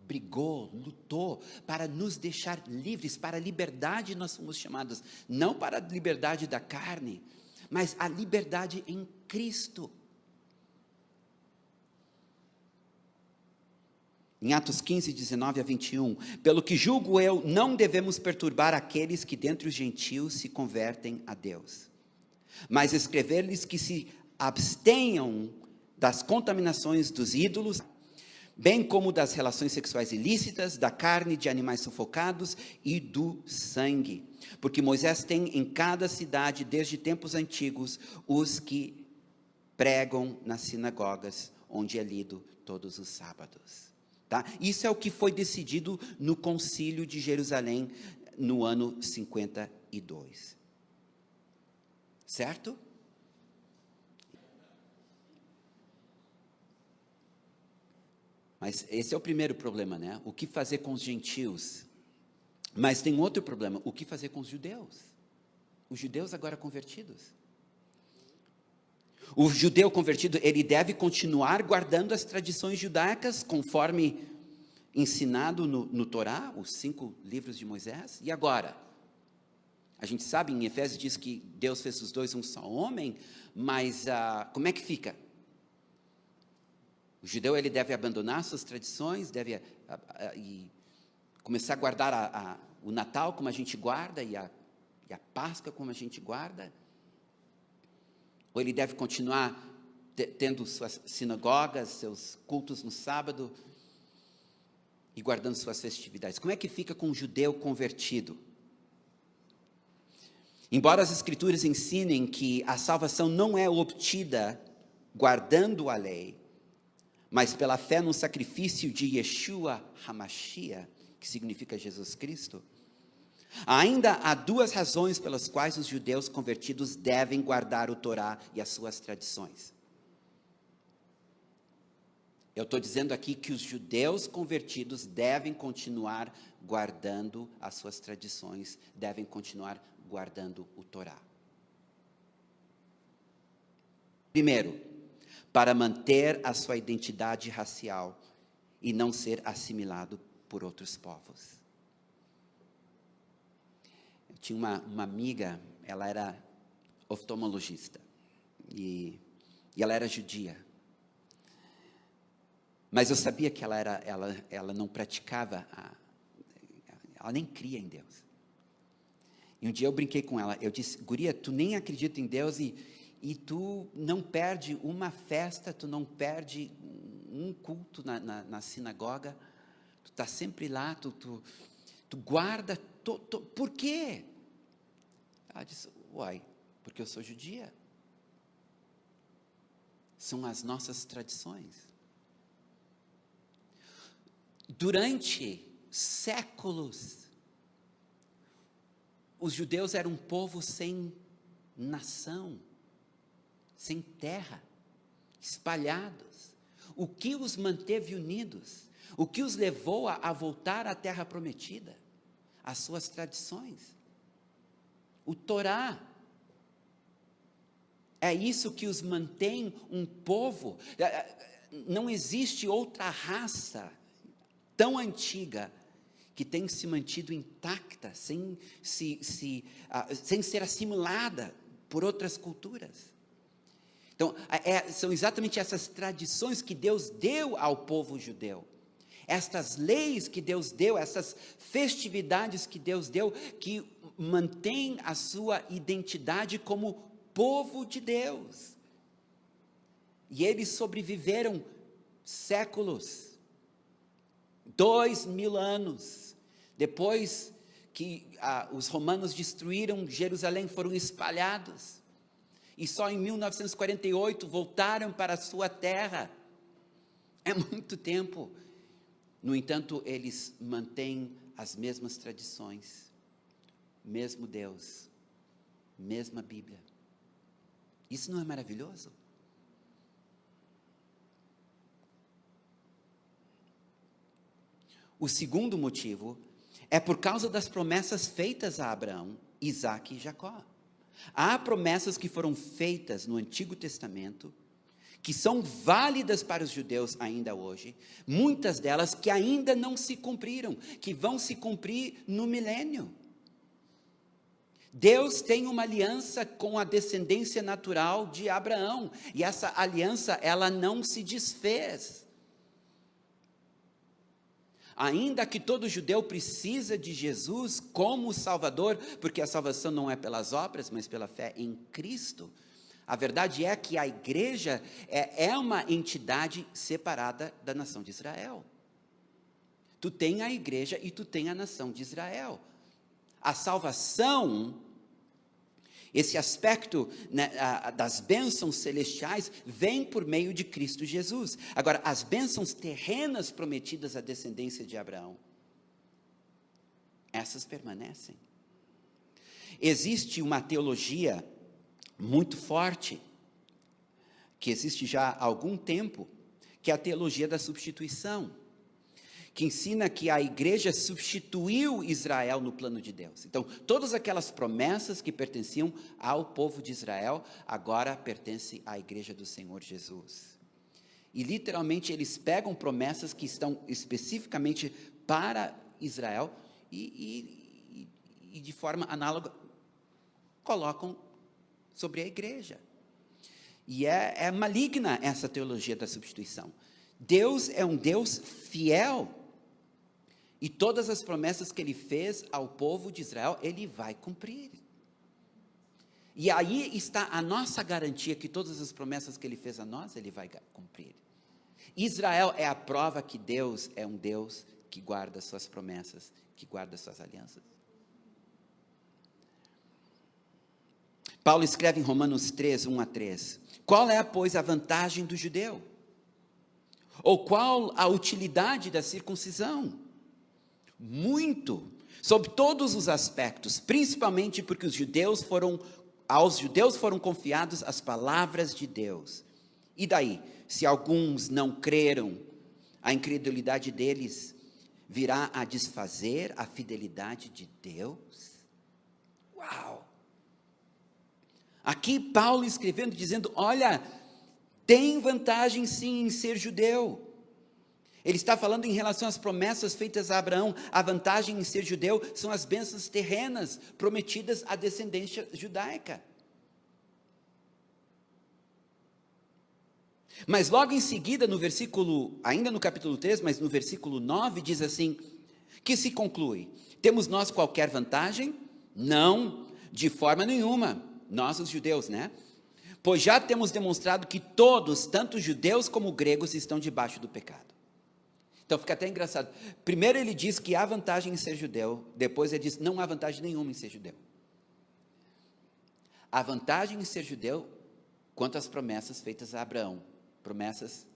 brigou, lutou, para nos deixar livres, para a liberdade nós fomos chamados, não para a liberdade da carne, mas a liberdade em Cristo. Em Atos 15, 19 a 21, pelo que julgo eu, não devemos perturbar aqueles que dentre os gentios se convertem a Deus, mas escrever-lhes que se abstenham das contaminações dos ídolos, bem como das relações sexuais ilícitas, da carne de animais sufocados e do sangue. Porque Moisés tem em cada cidade, desde tempos antigos, os que pregam nas sinagogas, onde é lido todos os sábados. Tá? Isso é o que foi decidido no concílio de Jerusalém, no ano 52. Certo? Mas esse é o primeiro problema, né? O que fazer com os gentios? Mas tem outro problema, o que fazer com os judeus? Os judeus agora convertidos. O judeu convertido, ele deve continuar guardando as tradições judaicas, conforme ensinado no Torá, os 5 livros de Moisés. E agora? A gente sabe, em Efésios diz que Deus fez os dois um só homem, mas como é que fica? O judeu, ele deve abandonar suas tradições, deve e começar a guardar o Natal como a gente guarda, e a Páscoa como a gente guarda? Ou ele deve continuar tendo suas sinagogas, seus cultos no sábado, e guardando suas festividades? Como é que fica com o judeu convertido? Embora as Escrituras ensinem que a salvação não é obtida guardando a lei, mas pela fé no sacrifício de Yeshua HaMashiach, que significa Jesus Cristo, ainda há 2 razões pelas quais os judeus convertidos devem guardar o Torá e as suas tradições. Eu estou dizendo aqui que os judeus convertidos devem continuar guardando as suas tradições, devem continuar guardando o Torá. Primeiro, para manter a sua identidade racial e não ser assimilado por outros povos. Eu tinha uma amiga, ela era oftalmologista, e ela era judia. Mas eu sabia que ela não praticava, ela nem cria em Deus. E um dia eu brinquei com ela, eu disse: guria, tu nem acredita em Deus e tu não perde uma festa, tu não perde um culto na sinagoga, tu está sempre lá, tu guarda, por quê? Ela disse: uai, porque eu sou judia. São as nossas tradições. Durante séculos, os judeus eram um povo sem nação, sem terra, espalhados. O que os manteve unidos? O que os levou a voltar à terra prometida? As suas tradições. O Torá. É isso que os mantém um povo. Não existe outra raça tão antiga que tem se mantido intacta, sem ser assimilada por outras culturas. Então, são exatamente essas tradições que Deus deu ao povo judeu, estas leis que Deus deu, essas festividades que Deus deu, que mantêm a sua identidade como povo de Deus. E eles sobreviveram séculos, 2000 anos, depois que os romanos destruíram Jerusalém, foram espalhados, e só em 1948 voltaram para a sua terra. É muito tempo. No entanto, eles mantêm as mesmas tradições, mesmo Deus, mesma Bíblia. Isso não é maravilhoso? O segundo motivo é por causa das promessas feitas a Abraão, Isaque e Jacó. Há promessas que foram feitas no Antigo Testamento, que são válidas para os judeus ainda hoje, muitas delas que ainda não se cumpriram, que vão se cumprir no milênio. Deus tem uma aliança com a descendência natural de Abraão, e essa aliança, ela não se desfez. Ainda que todo judeu precisa de Jesus como Salvador, porque a salvação não é pelas obras, mas pela fé em Cristo, a verdade é que a igreja é uma entidade separada da nação de Israel. Tu tem a igreja e tu tem a nação de Israel. A salvação, esse aspecto, né, das bênçãos celestiais, vem por meio de Cristo Jesus. Agora, as bênçãos terrenas prometidas à descendência de Abraão, essas permanecem. Existe uma teologia muito forte, que existe já há algum tempo, que é a teologia da substituição, que ensina que a igreja substituiu Israel no plano de Deus. Então, todas aquelas promessas que pertenciam ao povo de Israel, agora pertencem à igreja do Senhor Jesus. E literalmente eles pegam promessas que estão especificamente para Israel e de forma análoga colocam sobre a igreja. E é maligna essa teologia da substituição. Deus é um Deus fiel, e todas as promessas que ele fez ao povo de Israel, ele vai cumprir. E aí está a nossa garantia que todas as promessas que ele fez a nós, ele vai cumprir. Israel é a prova que Deus é um Deus que guarda suas promessas, que guarda suas alianças. Paulo escreve em Romanos 3, 1-3, qual é, pois, a vantagem do judeu? Ou qual a utilidade da circuncisão? Muito, sob todos os aspectos, principalmente porque aos judeus foram confiados as palavras de Deus. E daí, se alguns não creram, a incredulidade deles virá a desfazer a fidelidade de Deus? Uau! Aqui Paulo escrevendo, dizendo, olha, tem vantagem sim em ser judeu. Ele está falando em relação às promessas feitas a Abraão. A vantagem em ser judeu são as bênçãos terrenas prometidas à descendência judaica. Mas logo em seguida, no versículo, ainda no capítulo 3, mas no versículo 9, diz assim, que se conclui, temos nós qualquer vantagem? Não, de forma nenhuma, nós os judeus, né? Pois já temos demonstrado que todos, tanto judeus como gregos, estão debaixo do pecado. Então fica até engraçado. Primeiro ele diz que há vantagem em ser judeu, depois ele diz não há vantagem nenhuma em ser judeu. Há vantagem em ser judeu quanto às promessas feitas a Abraão, promessas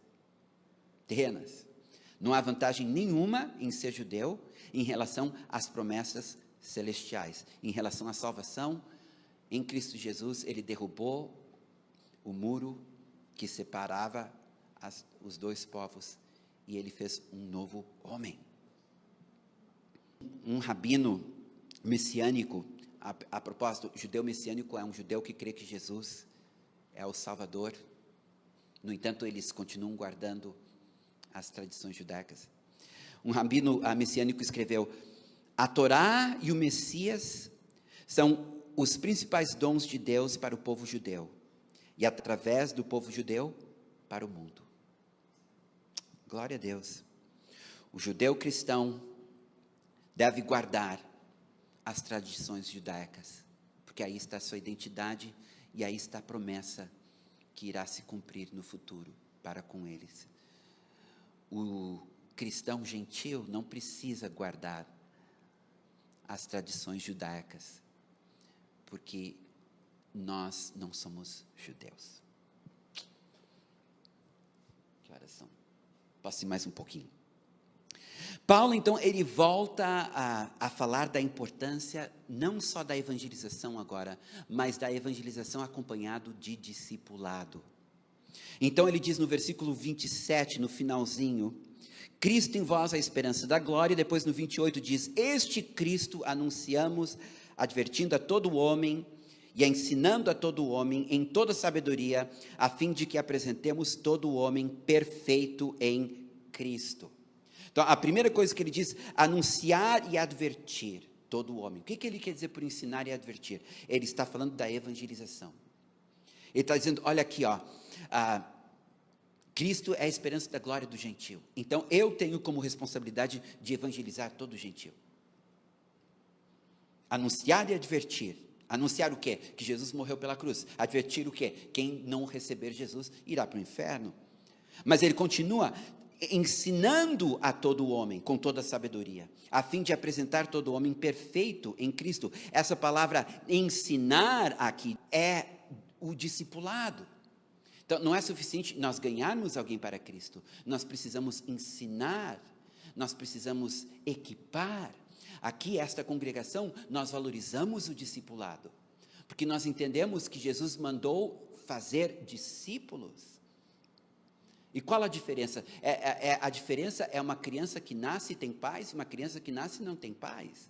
terrenas. Não há vantagem nenhuma em ser judeu em relação às promessas celestiais, em relação à salvação. Em Cristo Jesus, ele derrubou o muro que separava os dois povos, e ele fez um novo homem. Um rabino messiânico, a propósito, judeu messiânico é um judeu que crê que Jesus é o Salvador. No entanto, eles continuam guardando as tradições judaicas. Um rabino messiânico escreveu, a Torá e o Messias são os principais dons de Deus para o povo judeu, e através do povo judeu, para o mundo. Glória a Deus. O judeu cristão deve guardar as tradições judaicas, porque aí está a sua identidade e aí está a promessa que irá se cumprir no futuro para com eles. O cristão gentil não precisa guardar às tradições judaicas, porque nós não somos judeus. Que horas são? Posso ir mais um pouquinho? Paulo, então, ele volta a falar da importância, não só da evangelização agora, mas da evangelização acompanhado de discipulado. Então, ele diz no versículo 27, no finalzinho, Cristo em vós a esperança da glória, e depois no 28 diz, este Cristo anunciamos, advertindo a todo homem, e ensinando a todo homem em toda sabedoria, a fim de que apresentemos todo homem perfeito em Cristo. Então, a primeira coisa que ele diz, anunciar e advertir todo o homem. O que ele quer dizer por ensinar e advertir? Ele está falando da evangelização. Ele está dizendo, olha aqui, Cristo é a esperança da glória do gentio. Então, eu tenho como responsabilidade de evangelizar todo o gentio. Anunciar e advertir. Anunciar o quê? Que Jesus morreu pela cruz. Advertir o quê? Quem não receber Jesus irá para o inferno. Mas ele continua ensinando a todo homem com toda a sabedoria, a fim de apresentar todo homem perfeito em Cristo. Essa palavra ensinar aqui é o discipulado. Então, não é suficiente nós ganharmos alguém para Cristo, nós precisamos ensinar, nós precisamos equipar. Aqui, esta congregação, nós valorizamos o discipulado, porque nós entendemos que Jesus mandou fazer discípulos. E qual a diferença? A diferença é uma criança que nasce e tem pais, e uma criança que nasce e não tem pais.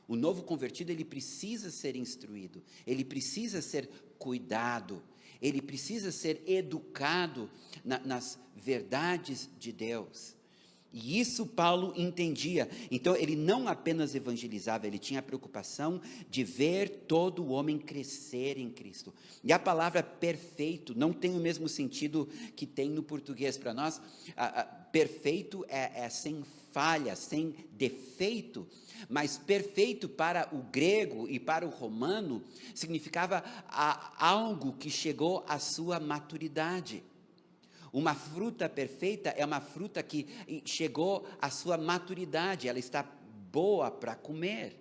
O novo convertido, ele precisa ser instruído, ele precisa ser cuidado, ele precisa ser educado nas verdades de Deus. E isso Paulo entendia. Então, ele não apenas evangelizava, ele tinha a preocupação de ver todo o homem crescer em Cristo. E a palavra perfeito não tem o mesmo sentido que tem no português. Para nós, perfeito é sem falha, sem defeito. Mas perfeito para o grego e para o romano significava algo que chegou à sua maturidade. Uma fruta perfeita é uma fruta que chegou à sua maturidade, ela está boa para comer.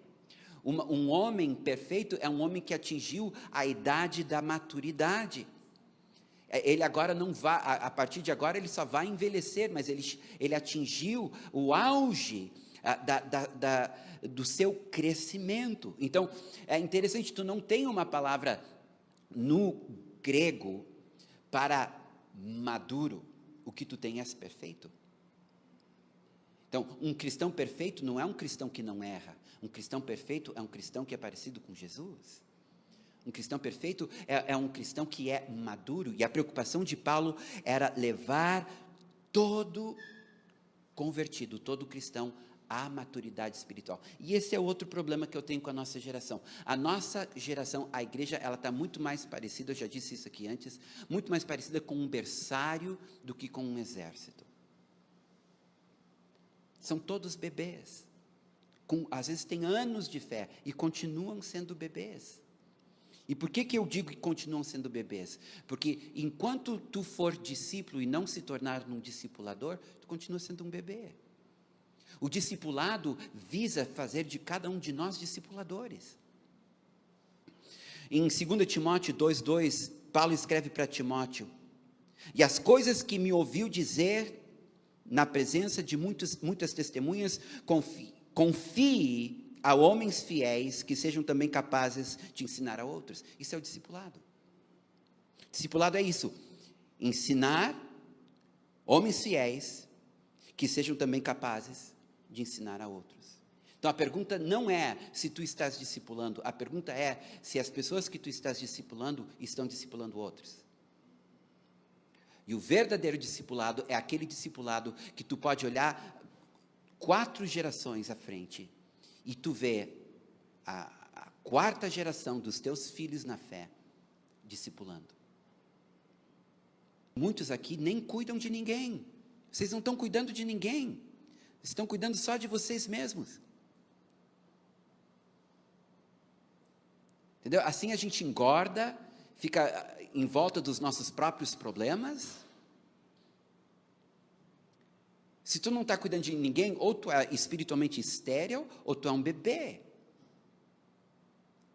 Um homem perfeito é um homem que atingiu a idade da maturidade. Ele agora não vai, a partir de agora ele só vai envelhecer, mas ele atingiu o auge do seu crescimento. Então, é interessante, tu não tem uma palavra no grego para maduro, o que tu tem é perfeito. Então, um cristão perfeito não é um cristão que não erra, um cristão perfeito é um cristão que é parecido com Jesus. Um cristão perfeito é um cristão que é maduro, e a preocupação de Paulo era levar todo convertido, todo cristão à maturidade espiritual. E esse é outro problema que eu tenho com a nossa geração. A nossa geração, a igreja, ela está muito mais parecida, eu já disse isso aqui antes, muito mais parecida com um berçário do que com um exército. São todos bebês, às vezes têm anos de fé e continuam sendo bebês. E por que eu digo que continuam sendo bebês? Porque enquanto tu for discípulo e não se tornar um discipulador, tu continua sendo um bebê. O discipulado visa fazer de cada um de nós discipuladores. Em 2 Timóteo 2,2, Paulo escreve para Timóteo, e as coisas que me ouviu dizer, na presença de muitas testemunhas, confie a homens fiéis, que sejam também capazes de ensinar a outros. Isso é o discipulado. Discipulado é isso, ensinar homens fiéis, que sejam também capazes de ensinar a outros. Então a pergunta não é se tu estás discipulando, a pergunta é se as pessoas que tu estás discipulando estão discipulando outros. E o verdadeiro discipulado é aquele discipulado que tu pode olhar 4 gerações à frente e tu vê a 4ª geração dos teus filhos na fé discipulando. Muitos aqui nem cuidam de ninguém, vocês não estão cuidando de ninguém, estão cuidando só de vocês mesmos. Entendeu? Assim a gente engorda, fica em volta dos nossos próprios problemas. Se tu não está cuidando de ninguém, ou tu é espiritualmente estéril, ou tu é um bebê.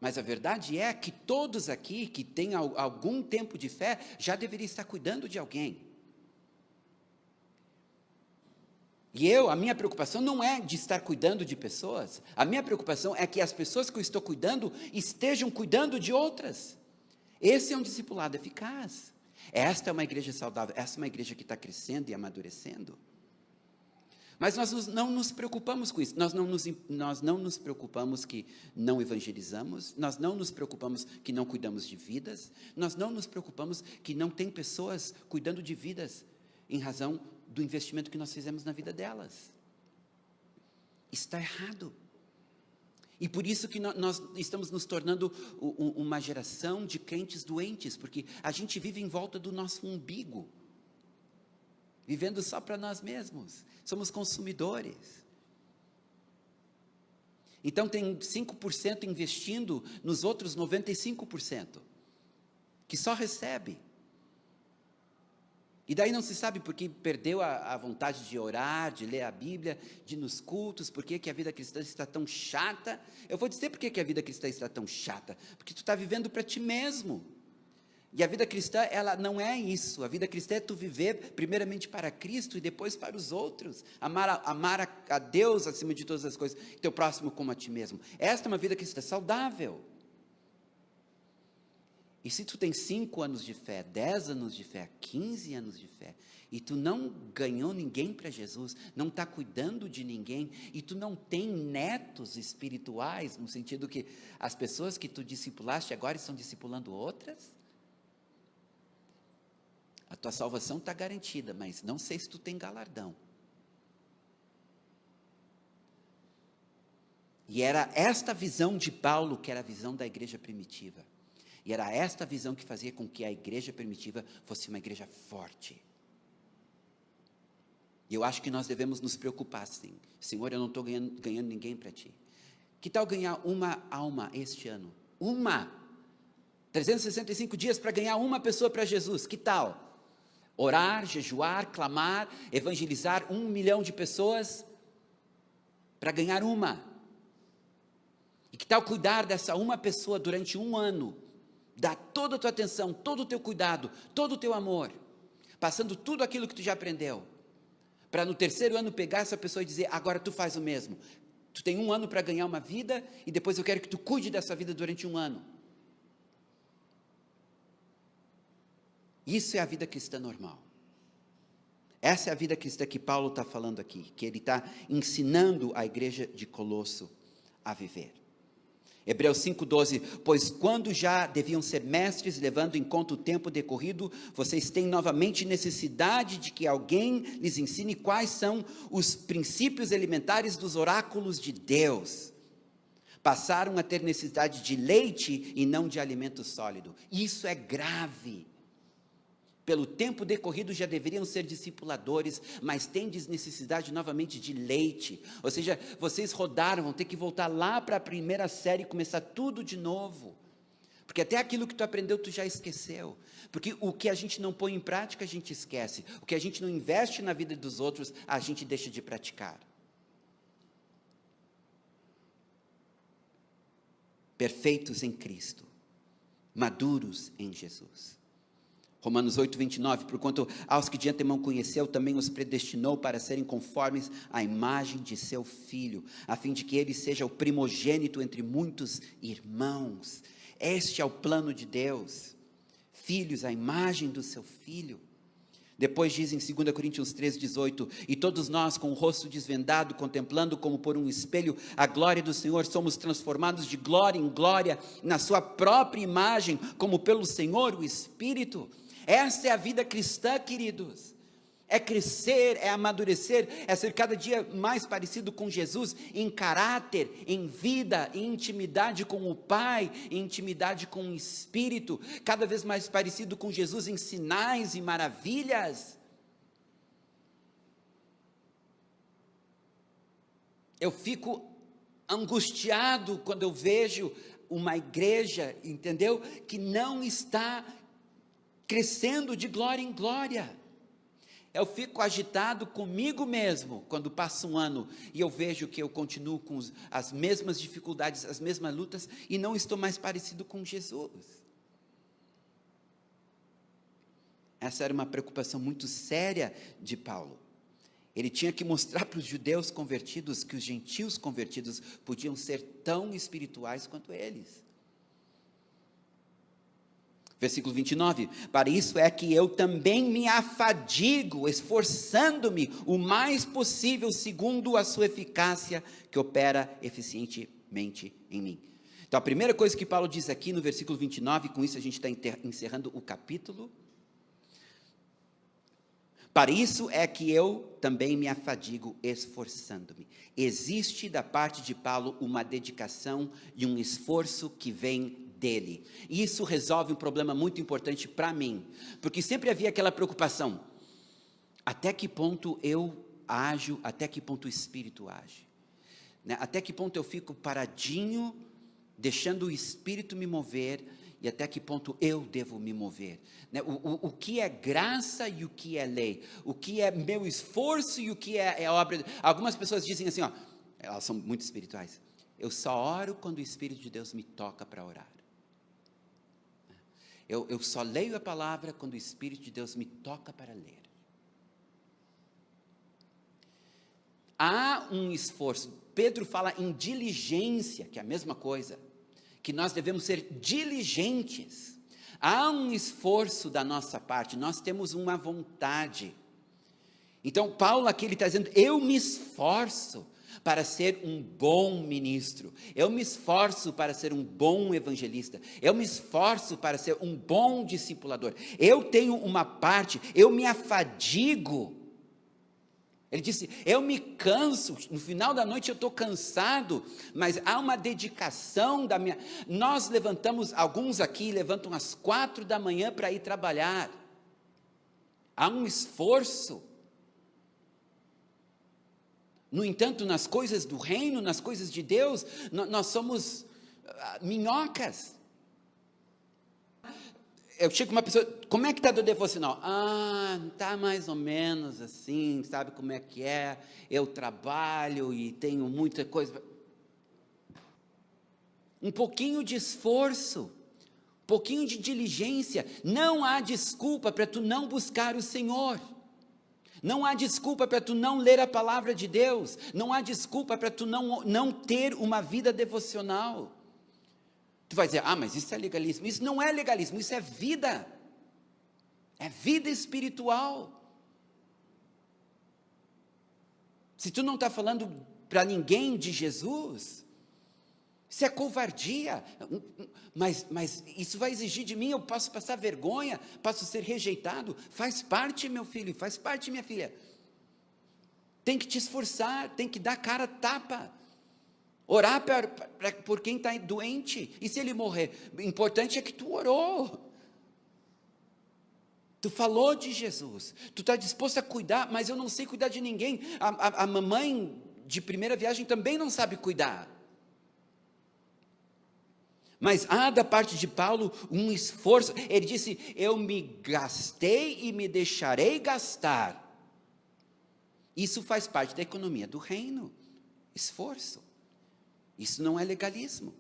Mas a verdade é que todos aqui que têm algum tempo de fé, já deveriam estar cuidando de alguém. E a minha preocupação não é de estar cuidando de pessoas, a minha preocupação é que as pessoas que eu estou cuidando, estejam cuidando de outras. Esse é um discipulado eficaz. Esta é uma igreja saudável, essa é uma igreja que está crescendo e amadurecendo. Mas nós não nos preocupamos com isso, nós não nos preocupamos que não evangelizamos, nós não nos preocupamos que não cuidamos de vidas, nós não nos preocupamos que não tem pessoas cuidando de vidas, em razão do investimento que nós fizemos na vida delas. Está errado. E por isso que nós estamos nos tornando uma geração de crentes doentes, porque a gente vive em volta do nosso umbigo, vivendo só para nós mesmos, somos consumidores. Então tem 5% investindo nos outros 95%, que só recebe. E daí não se sabe porque perdeu a vontade de orar, de ler a Bíblia, de ir nos cultos, por que a vida cristã está tão chata. Eu vou dizer por que a vida cristã está tão chata, porque tu está vivendo para ti mesmo. E a vida cristã, ela não é isso. A vida cristã é tu viver primeiramente para Cristo e depois para os outros. Amar a Deus acima de todas as coisas, teu próximo como a ti mesmo. Esta é uma vida cristã saudável. E se tu tem 5 anos de fé, 10 anos de fé, 15 anos de fé, e tu não ganhou ninguém para Jesus, não está cuidando de ninguém, e tu não tem netos espirituais, no sentido que as pessoas que tu discipulaste agora estão discipulando outras, a tua salvação está garantida, mas não sei se tu tem galardão. E era esta visão de Paulo que era a visão da igreja primitiva. E era esta visão que fazia com que a igreja primitiva fosse uma igreja forte. E eu acho que nós devemos nos preocupar assim. Senhor, eu não estou ganhando ninguém para ti. Que tal ganhar uma alma este ano? 365 dias para ganhar uma pessoa para Jesus. Que tal? Orar, jejuar, clamar, evangelizar 1 milhão de pessoas para ganhar uma. E que tal cuidar dessa uma pessoa durante 1 ano? Dá toda a tua atenção, todo o teu cuidado, todo o teu amor, passando tudo aquilo que tu já aprendeu, para no 3º ano pegar essa pessoa e dizer, agora tu faz o mesmo. Tu tem 1 ano para ganhar uma vida, e depois eu quero que tu cuide dessa vida durante 1 ano. Isso é a vida cristã normal. Essa é a vida cristã que Paulo está falando aqui, que ele está ensinando a igreja de Colosso a viver. Hebreus 5,12, pois quando já deviam ser mestres, levando em conta o tempo decorrido, vocês têm novamente necessidade de que alguém lhes ensine quais são os princípios elementares dos oráculos de Deus. Passaram a ter necessidade de leite e não de alimento sólido. Isso é grave. Pelo tempo decorrido já deveriam ser discipuladores, mas tendes necessidade novamente de leite. Ou seja, vocês rodaram, vão ter que voltar lá para a primeira série e começar tudo de novo. Porque até aquilo que tu aprendeu, tu já esqueceu. Porque o que a gente não põe em prática, a gente esquece. O que a gente não investe na vida dos outros, a gente deixa de praticar. Perfeitos em Cristo, maduros em Jesus. Romanos 8, 29, porquanto aos que de antemão conheceu, também os predestinou para serem conformes à imagem de seu Filho, a fim de que ele seja o primogênito entre muitos irmãos. Este é o plano de Deus, filhos à imagem do seu Filho. Depois diz em 2 Coríntios 3, 18, e todos nós com o rosto desvendado, contemplando como por um espelho a glória do Senhor, somos transformados de glória em glória, na sua própria imagem, como pelo Senhor o Espírito. Essa é a vida cristã, queridos. É crescer, é amadurecer, é ser cada dia mais parecido com Jesus, em caráter, em vida, em intimidade com o Pai, em intimidade com o Espírito, cada vez mais parecido com Jesus em sinais e maravilhas. Eu fico angustiado quando eu vejo uma igreja, entendeu? Que não está crescendo de glória em glória. Eu fico agitado comigo mesmo quando passa um ano e eu vejo que eu continuo com as mesmas dificuldades, as mesmas lutas e não estou mais parecido com Jesus. Essa era uma preocupação muito séria de Paulo. Ele tinha que mostrar para os judeus convertidos que os gentios convertidos podiam ser tão espirituais quanto eles. Versículo 29, para isso é que eu também me afadigo, esforçando-me o mais possível, segundo a sua eficácia, que opera eficientemente em mim. Então, a primeira coisa que Paulo diz aqui no versículo 29, com isso a gente está encerrando o capítulo. Para isso é que eu também me afadigo, esforçando-me. Existe da parte de Paulo uma dedicação e um esforço que vem dele. E isso resolve um problema muito importante para mim, porque sempre havia aquela preocupação, até que ponto eu ajo, até que ponto o Espírito age, né? Até que ponto eu fico paradinho, deixando o Espírito me mover, e até que ponto eu devo me mover, né? O que é graça e o que é lei, o que é meu esforço e o que é obra. Algumas pessoas dizem assim, elas são muito espirituais, eu só oro quando o Espírito de Deus me toca para orar. Eu só leio a palavra quando o Espírito de Deus me toca para ler. Há um esforço. Pedro fala em diligência, que é a mesma coisa, que nós devemos ser diligentes. Há um esforço da nossa parte, nós temos uma vontade. Então, Paulo aqui ele está dizendo, eu me esforço para ser um bom ministro, eu me esforço para ser um bom evangelista, eu me esforço para ser um bom discipulador, eu tenho uma parte, eu me afadigo. Ele disse, eu me canso, no final da noite eu estou cansado, mas há uma dedicação da minha... Nós levantamos, alguns aqui levantam às 4 da manhã para ir trabalhar, há um esforço. No entanto, nas coisas do reino, nas coisas de Deus, nós somos minhocas. Eu chego com uma pessoa, como é que está do devocional? Está mais ou menos assim, sabe como é que é? Eu trabalho e tenho muita coisa. Um pouquinho de esforço, um pouquinho de diligência. Não há desculpa para tu não buscar o Senhor. Não há desculpa para tu não ler a palavra de Deus. Não há desculpa para tu não ter uma vida devocional. Tu vai dizer, mas isso é legalismo. Isso não é legalismo, isso é vida. É vida espiritual. Se tu não está falando para ninguém de Jesus, isso é covardia. Mas isso vai exigir de mim, eu posso passar vergonha, posso ser rejeitado. Faz parte, meu filho, faz parte, minha filha. Tem que te esforçar, tem que dar cara a tapa. Orar por quem está doente, e se ele morrer? O importante é que tu orou, tu falou de Jesus, tu está disposto a cuidar, mas eu não sei cuidar de ninguém, a mamãe de primeira viagem também não sabe cuidar, mas há da parte de Paulo um esforço. Ele disse, eu me gastei e me deixarei gastar, isso faz parte da economia do reino, esforço. Isso não é legalismo.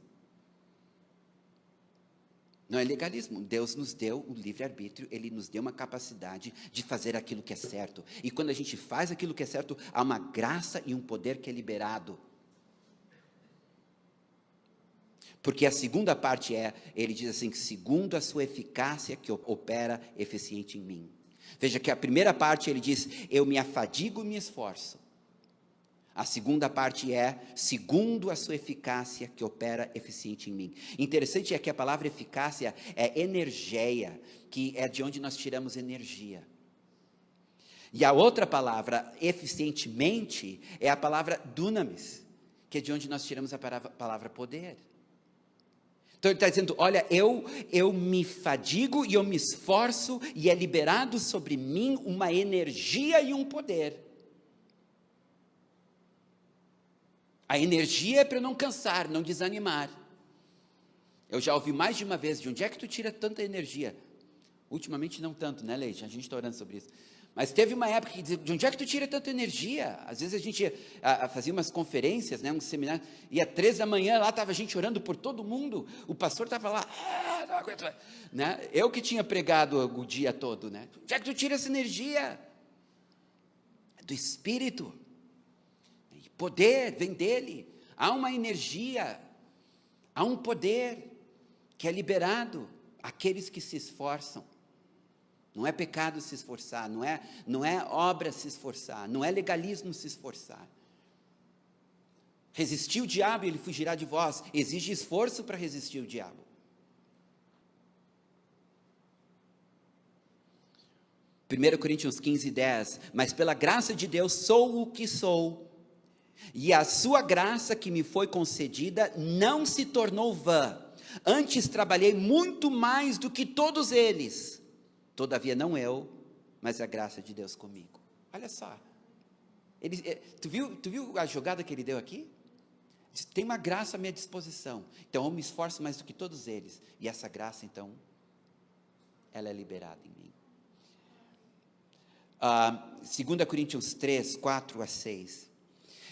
Não é legalismo. Deus nos deu o livre-arbítrio, Ele nos deu uma capacidade de fazer aquilo que é certo. E quando a gente faz aquilo que é certo, há uma graça e um poder que é liberado. Porque a segunda parte ele diz assim, segundo a sua eficácia que opera eficiente em mim. Veja que a primeira parte ele diz, eu me afadigo e me esforço. A segunda parte segundo a sua eficácia que opera eficiente em mim. Interessante é que a palavra eficácia é energeia, que é de onde nós tiramos energia. E a outra palavra, eficientemente, é a palavra dunamis, que é de onde nós tiramos a palavra poder. Então ele está dizendo, olha, eu me fadigo e eu me esforço, e é liberado sobre mim uma energia e um poder. A energia é para não cansar, não desanimar. Eu já ouvi mais de uma vez, de onde é que tu tira tanta energia? Ultimamente não tanto, né, Leite? A gente está orando sobre isso. Mas teve uma época que dizia, de onde é que tu tira tanta energia? Às vezes a gente fazia umas conferências, né, um seminário, ia 3 da manhã, lá estava a gente orando por todo mundo, o pastor estava lá, não aguento mais, né? Eu que tinha pregado o dia todo, né? Onde é que tu tira essa energia? Do Espírito. E poder vem dele. Há uma energia, há um poder que é liberado àqueles que se esforçam. Não é pecado se esforçar, não é obra se esforçar, não é legalismo se esforçar. Resistir o diabo e ele fugirá de vós. Exige esforço para resistir o diabo. Primeiro Coríntios 15:10, mas pela graça de Deus sou o que sou, e a sua graça que me foi concedida não se tornou vã, antes trabalhei muito mais do que todos eles. Todavia não eu, mas a graça de Deus comigo. Olha só. Tu viu a jogada que ele deu aqui? Diz, tem uma graça à minha disposição. Então eu me esforço mais do que todos eles. E essa graça, então, ela é liberada em mim. 2 Coríntios 3, 4-6.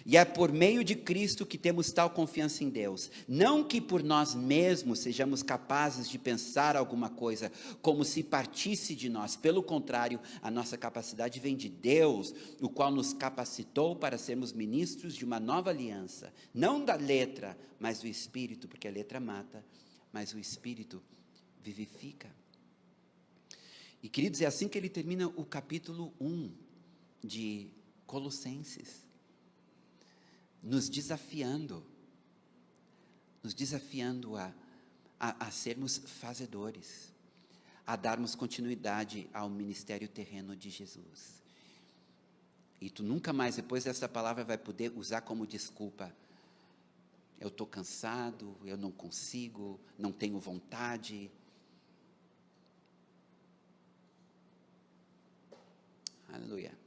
E é por meio de Cristo que temos tal confiança em Deus. Não que por nós mesmos sejamos capazes de pensar alguma coisa, como se partisse de nós. Pelo contrário, a nossa capacidade vem de Deus, o qual nos capacitou para sermos ministros de uma nova aliança. Não da letra, mas do Espírito, porque a letra mata, mas o Espírito vivifica. E queridos, é assim que ele termina o capítulo 1 de Colossenses. Nos desafiando a sermos fazedores, a darmos continuidade ao ministério terreno de Jesus. E tu nunca mais, depois dessa palavra, vai poder usar como desculpa, eu estou cansado, eu não consigo, não tenho vontade. Aleluia.